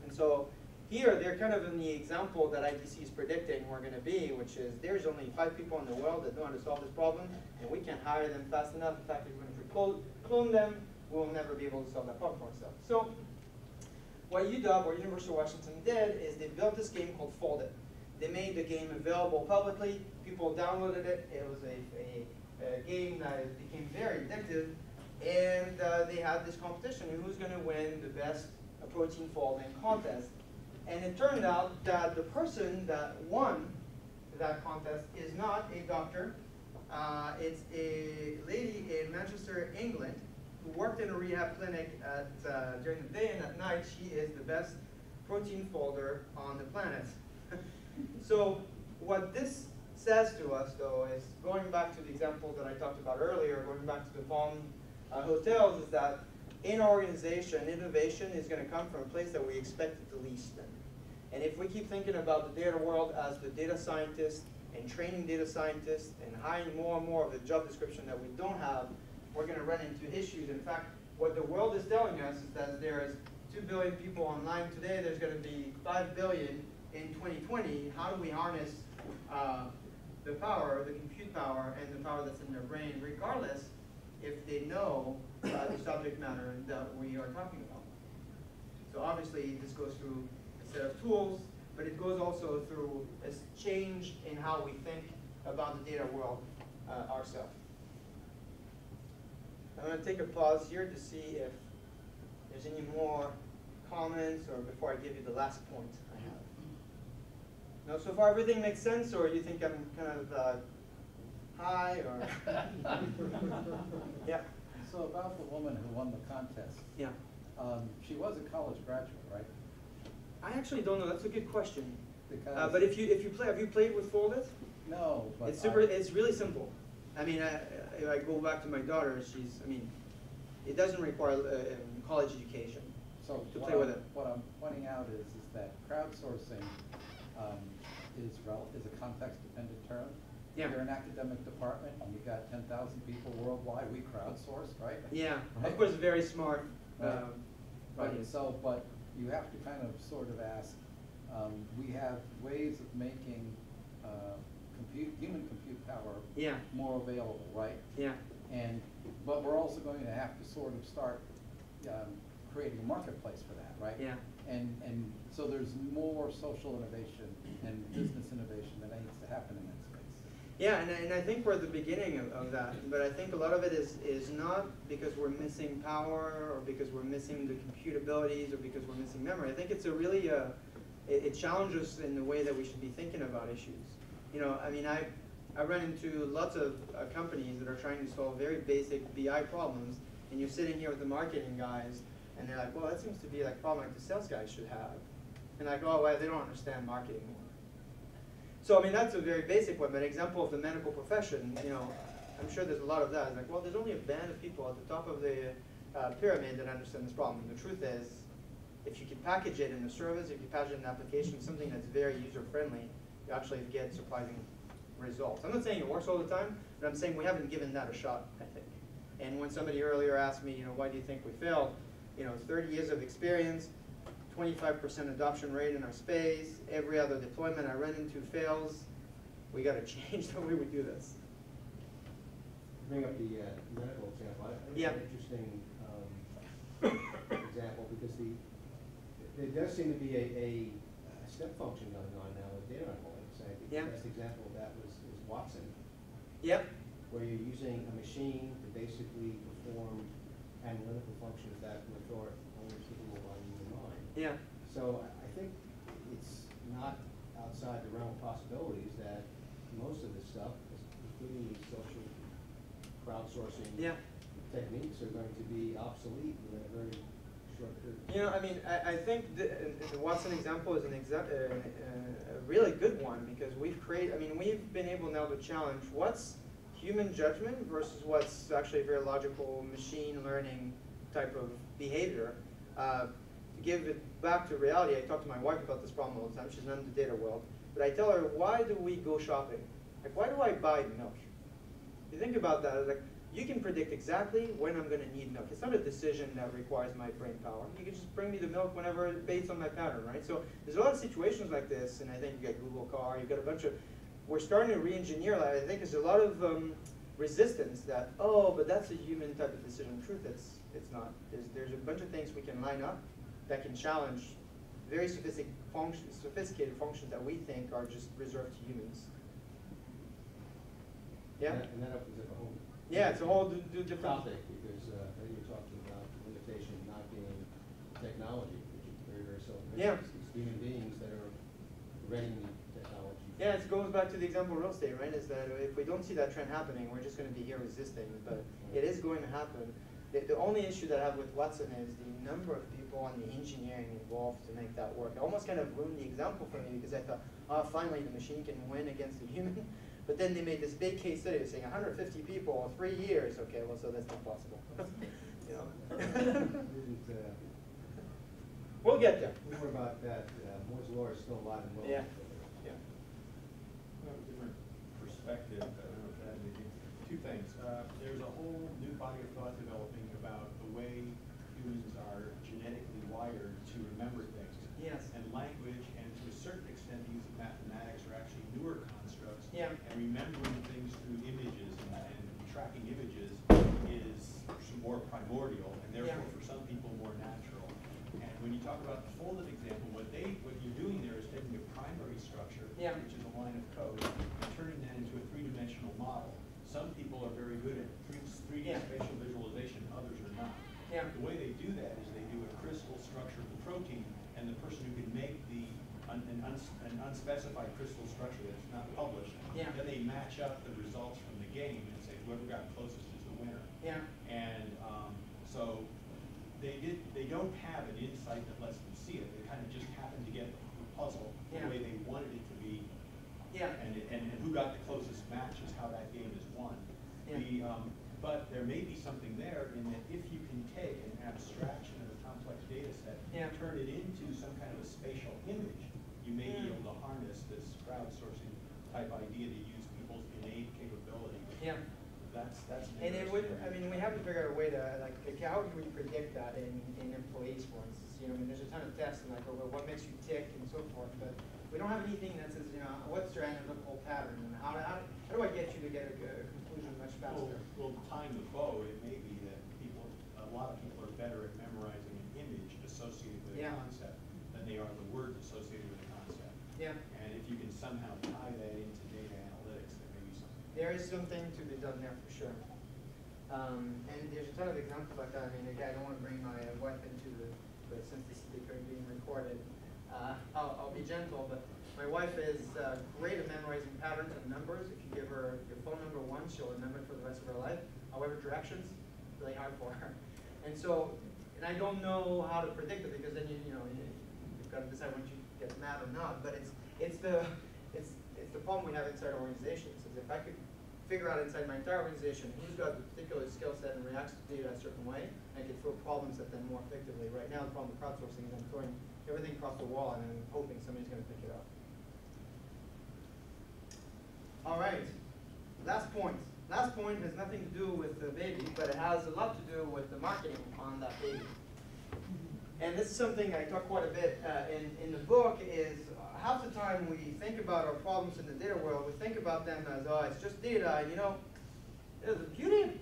And so here they're kind of in the example that ITC is predicting we're going to be, which is there's only 5 people in the world that know how to solve this problem, and we can't hire them fast enough. In fact, even if we clone them, we'll never be able to solve that problem for ourselves. So what UW, or University of Washington, did is they built this game called Foldit. They made the game available publicly. People downloaded it. It was a game that became very addictive. And they had this competition. Who's going to win the best protein folding contest? And it turned out that the person that won that contest is not a doctor. It's a lady in Manchester, England, who worked in a rehab clinic during the day, and at night she is the best protein folder on the planet. So what this says to us, though, is going back to the example that I talked about earlier, going back to the Palm hotels, is that in our organization, innovation is going to come from a place that we expect it the least. And if we keep thinking about the data world as the data scientist and training data scientists and hiring more and more of the job description that we don't have, we're going to run into issues. In fact, what the world is telling us is that there is 2 billion people online today. There's going to be 5 billion in 2020. How do we harness the power, the compute power, and the power that's in their brain, regardless if they know the subject matter that we are talking about? So obviously, this goes through a set of tools, but it goes also through a change in how we think about the data world ourselves. I'm going to take a pause here to see if there's any more comments, or before I give you the last point I have. Now, so far everything makes sense, or you think I'm kind of high, or? Yeah. So about the woman who won the contest. Yeah. She was a college graduate, right? I actually don't know. That's a good question. Because But if you play, have you played with Foldit? No, but It's really simple. I mean, if I go back to my daughter, it doesn't require college education to play with it. What I'm pointing out is that crowdsourcing is a context-dependent term. Yeah. You're an academic department, and you've got 10,000 people worldwide. We crowdsource, right? Yeah, right? Of course, very smart. But you have to kind of sort of ask. We have ways of making human compute power more available, right? Yeah. But we're also going to have to sort of start creating a marketplace for that, right? Yeah. And so there's more social innovation and business innovation that needs to happen in that space. Yeah, and I think we're at the beginning of that. But I think a lot of it is not because we're missing power, or because we're missing the compute abilities, or because we're missing memory. I think it's a really it challenges in the way that we should be thinking about issues. You know, I mean, I run into lots of companies that are trying to solve very basic BI problems, and you're sitting here with the marketing guys, and they're like, well, that seems to be like a problem like the sales guys should have. And like, oh, well, they don't understand marketing more. So, I mean, that's a very basic one, but an example of the medical profession, you know, I'm sure there's a lot of that. It's like, well, there's only a band of people at the top of the pyramid that understand this problem. And the truth is, if you can package it in a service, if you package it in an application, something that's very user-friendly, you actually get surprising results. I'm not saying it works all the time, but I'm saying we haven't given that a shot, I think. And when somebody earlier asked me, you know, why do you think we failed? You know, 30 years of experience, 25% adoption rate in our space, every other deployment I run into fails. We got to change the way we do this. Bring up the medical example. I think Yeah. it's an interesting example because there does seem to be a step function going on now with data analytics. I think the best example of that is Watson. Yep. Where you're using a machine to basically perform analytical functions that were thought only capable by human mind. Yeah. So I think it's not outside the realm of possibilities that most of this stuff, including these social crowdsourcing techniques, are going to be obsolete within a very short period. You know, I mean, I think the Watson example is a really good one because we've been able now to challenge what's human judgment versus what's actually a very logical machine learning type of behavior. To give it back to reality, I talk to my wife about this problem all the time. She's not in the data world. But I tell her, why do we go shopping? Like, why do I buy milk? If you think about that, like, you can predict exactly when I'm going to need milk. It's not a decision that requires my brain power. You can just bring me the milk whenever based on my pattern, right? So there's a lot of situations like this, and I think you got Google Car, you've got a bunch of, we're starting to re-engineer that. I think there's a lot of resistance that, oh, but that's a human type of decision. In truth, it's not. There's a bunch of things we can line up that can challenge very sophisticated functions that we think are just reserved to humans. Yeah? And that opens up a whole it's a whole different topic because then you're talking about limitation not being technology, which is very, very self-evident. Yeah. It's human beings that are renting the technology. Yeah, it goes back to the example of real estate, right? Is that if we don't see that trend happening, we're just going to be here resisting. But it is going to happen. The only issue that I have with Watson is the number of people and the engineering involved to make that work. I almost kind of ruined the example for me because I thought, oh, finally the machine can win against the human. But then they made this big case study saying 150 people, 3 years. Okay, well, so that's not possible. You know. We'll get there. More about that. Moore's law is still alive and well. Yeah. I have a different perspective. I don't know if that may be. Two things. There's a whole new body of thought developing about the way humans are genetically wired to remember things. Yes. And language, and to a certain extent, the use of mathematics are actually newer constructs. Yeah. And remembering things through images and tracking images is more primordial, and therefore for some people more natural. And when you talk about the Foldit example, what you're doing there is taking a primary structure, which is a line of code, and turning that into a three-dimensional model. Some people are very good at 3D spatial visualization, others are not. The way they do that is they do a crystal structure of the protein, and the person who can make an unspecified crystal structure that's not published, then they match up the results from the game and say whoever got closest is the winner. And so they don't have an insight that lets them see it. They kind of just happen to get the puzzle the way they wanted it to be. And who got the closest match is how that game is won. But there may be something there in that if you can take an abstraction of a complex data set and turn it into some kind of a spatial image, you may be able to harness this crowdsourcing type idea to use people's innate capability. That's and it would, I mean, we have to figure out a way to, like, how do we predict that in employees, for instance? You know, I mean, there's a ton of tests, and like, well, what makes you tick and so forth, but we don't have anything that says, you know, what's your analytical pattern, and how do I get you to get a conclusion much faster? Well, tying the bow, it may be that a lot of people are better at memorizing an image associated with a concept than they are the words associated with a concept. And if you can somehow tie that into data analytics, there may be something. There is something to be done there for sure. And there's a ton of examples like that. I mean, again, I don't want to bring my wife into the, but since this is being recorded, I'll be gentle, but my wife is great at memorizing patterns and numbers. If you give her your phone number once, she'll remember it for the rest of her life. However, directions, really hard for her. And so, and I don't know how to predict it because then you've got to decide when you get mad or not. But it's the problem we have inside organizations. Is if I could figure out inside my entire organization who's got the particular skill set and reacts to data a certain way, I can throw problems at them more effectively. Right now, the problem with crowdsourcing is I'm throwing everything across the wall and I'm hoping somebody's going to pick it up. All right, last point. Last point has nothing to do with the baby, but it has a lot to do with the marketing on that baby. And this is something I talk quite a bit in the book is half the time we think about our problems in the data world, we think about them as, oh, it's just data. And the beauty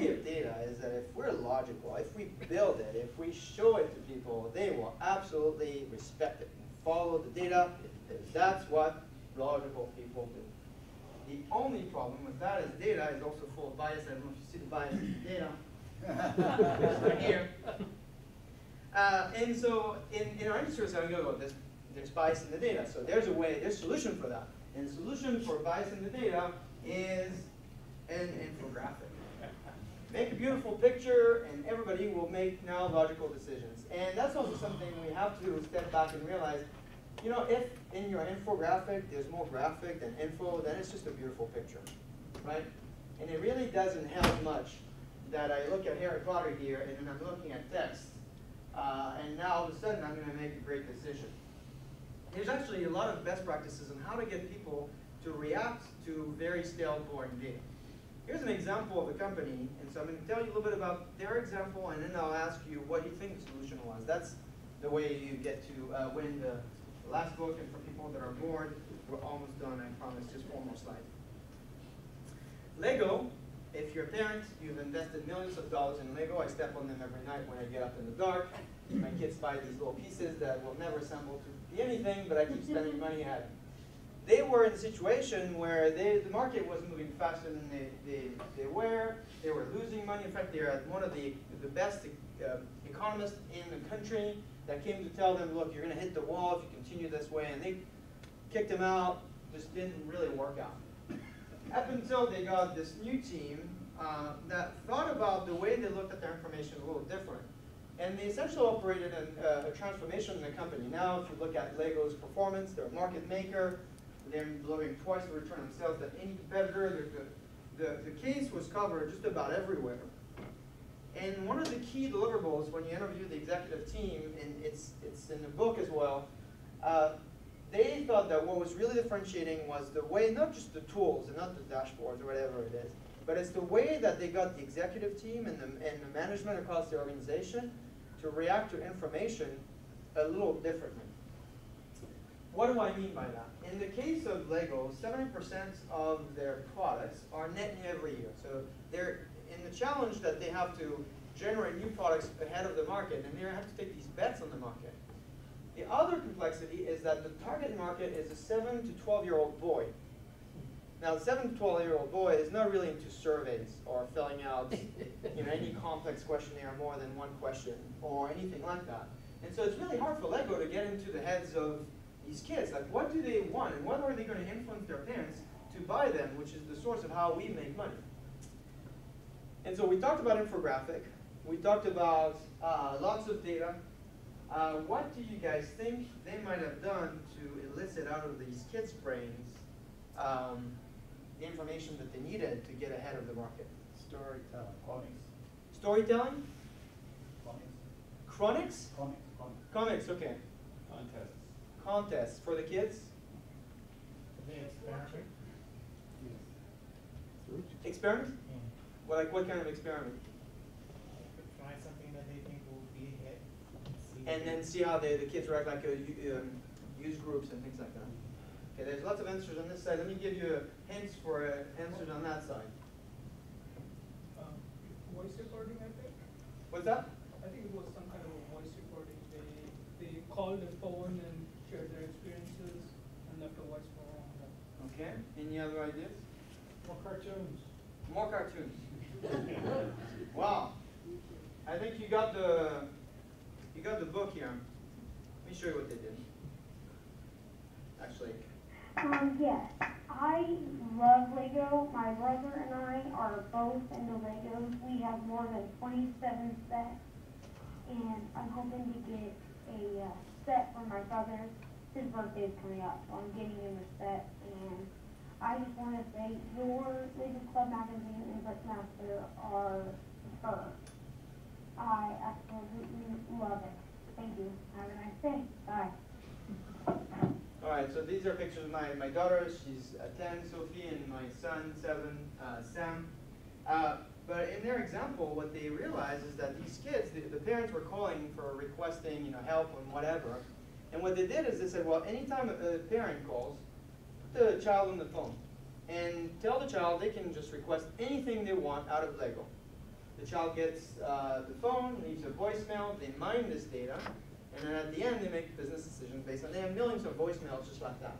of data is that if we're logical, if we build it, if we show it to people, they will absolutely respect it and follow the data. That's what logical people do. The only problem with that is data is also full of bias. I don't know if you see the bias in the data. It's right here. And so in our industry, so there's bias in the data. So there's a solution for that. And the solution for bias in the data is an infographic. Make a beautiful picture, and everybody will make now logical decisions. And that's also something we have to step back and realize. If in your infographic there's more graphic than info, then it's just a beautiful picture, right? And it really doesn't help much that I look at Harry Potter here, and then I'm looking at text, and now all of a sudden I'm going to make a great decision. There's actually a lot of best practices on how to get people to react to very stale, boring data. Here's an example of a company, and so I'm going to tell you a little bit about their example, and then I'll ask you what you think the solution was. That's the way you get to win the last book, and for people that are bored, we're almost done, I promise, just one more slide. Lego, if you're a parent, you've invested millions of dollars in Lego. I step on them every night when I get up in the dark. My kids buy these little pieces that will never assemble to be anything, but I keep spending money at them. They were in a situation where the market was moving faster than they were. They were losing money. In fact, they are one of the best economists in the country that came to tell them, look, you're going to hit the wall if you continue this way. And they kicked him out. Just didn't really work out. Up until they got this new team that thought about the way they looked at their information a little different. And they essentially operated a transformation in the company. Now, if you look at Lego's performance, they're a market maker. They're delivering twice the return on sales than any competitor. The case was covered just about everywhere. And one of the key deliverables when you interview the executive team, and it's in the book as well, they thought that what was really differentiating was the way, not just the tools and not the dashboards or whatever it is, but it's the way that they got the executive team and the management across the organization to react to information a little differently. What do I mean by that? In the case of Lego, 70% of their products are net new every year. So they're in the challenge that they have to generate new products ahead of the market, and they have to take these bets on the market. The other complexity is that the target market is a 7 to 12-year-old boy. Now, the 7 to 12-year-old boy is not really into surveys or filling out any complex questionnaire more than one question or anything like that. And so it's really hard for Lego to get into the heads of these kids. Like, what do they want, and what are they going to influence their parents to buy them, which is the source of how we make money. And so we talked about infographic. We talked about lots of data. What do you guys think they might have done to elicit out of these kids' brains the information that they needed to get ahead of the market? Storytelling. Comics. Storytelling? Comics. Chronics? Comics. Comics, okay. Contests. Contests for the kids? Experiment? Well, like what kind of experiment? Try something that they think will be a hit. And then see how the kids react, like use groups and things like that. Okay, there's lots of answers on this side. Let me give you hints for answers on that side. Voice recording, I think. What's that? I think it was some kind of a voice recording. They called the phone and shared their experiences and left a voice on that. Okay. Any other ideas? More cartoons. More cartoons. Wow. I think you got the book here. Let me show you what they did. Actually. Yes, I love Lego. My brother and I are both into Legos. We have more than 27 sets, and I'm hoping to get a set for my brother. His birthday is coming up, so I'm getting him a set, and I just want to say your Lego Club magazine and Brickmaster are superb. I absolutely love it. Thank you. Have a nice day. Bye. All right, so these are pictures of my daughter. She's 10, Sophie, and my son, 7, Sam. But in their example, what they realized is that these kids, the parents were calling for requesting, help and whatever. And what they did is they said, well, anytime a parent calls, put the child on the phone and tell the child they can just request anything they want out of Lego. The child gets the phone, leaves a voicemail, they mine this data, and then at the end they make business decisions based on, they have millions of voicemails just like that.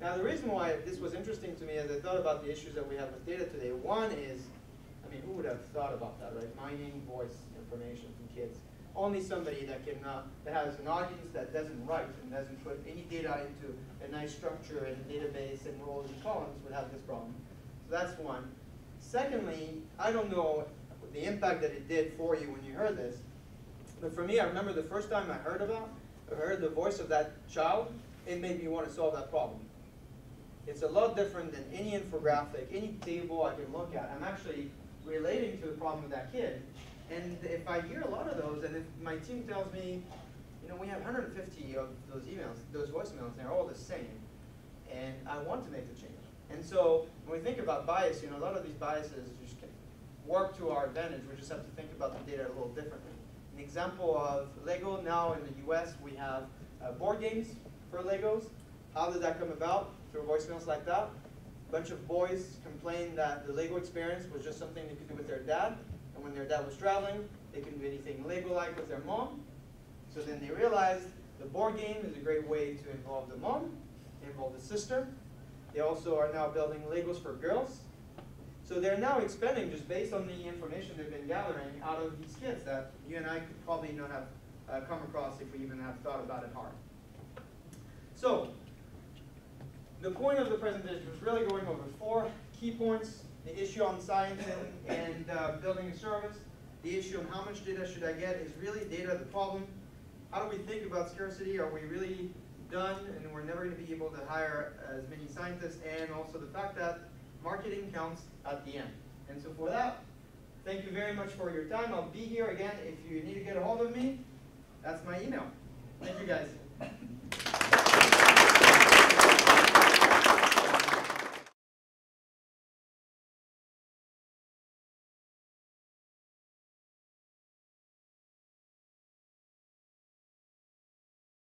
Now the reason why this was interesting to me as I thought about the issues that we have with data today, one is, who would have thought about that, right? Mining voice information from kids. Only somebody that can, that has an audience that doesn't write and doesn't put any data into a nice structure and a database and rows and columns would have this problem. So that's one. Secondly, I don't know the impact that it did for you when you heard this, but for me, I remember the first time I heard the voice of that child, it made me want to solve that problem. It's a lot different than any infographic, any table I can look at. I'm actually relating to the problem of that kid. And if I hear a lot of those, and if my team tells me, we have 150 of those emails, those voicemails, and they're all the same, and I want to make the change. And so when we think about bias, a lot of these biases just can work to our advantage. We just have to think about the data a little differently. An example of Lego, now in the US, we have board games for Legos. How did that come about? Through voicemails like that. A bunch of boys complained that the Lego experience was just something they could do with their dad. And when their dad was traveling, they couldn't do anything Lego-like with their mom. So then they realized the board game is a great way to involve the mom, involve the sister. They also are now building Legos for girls. So they're now expanding just based on the information they've been gathering out of these kids that you and I could probably not have come across if we even have thought about it hard. So the point of the presentation was really going over 4 key points: the issue on science and building a service, the issue on how much data should I get, is really data the problem? How do we think about scarcity? Are we really done and we're never going to be able to hire as many scientists? And also the fact that marketing counts at the end. And so for that, thank you very much for your time. I'll be here again if you need to get a hold of me. That's my email. Thank you guys.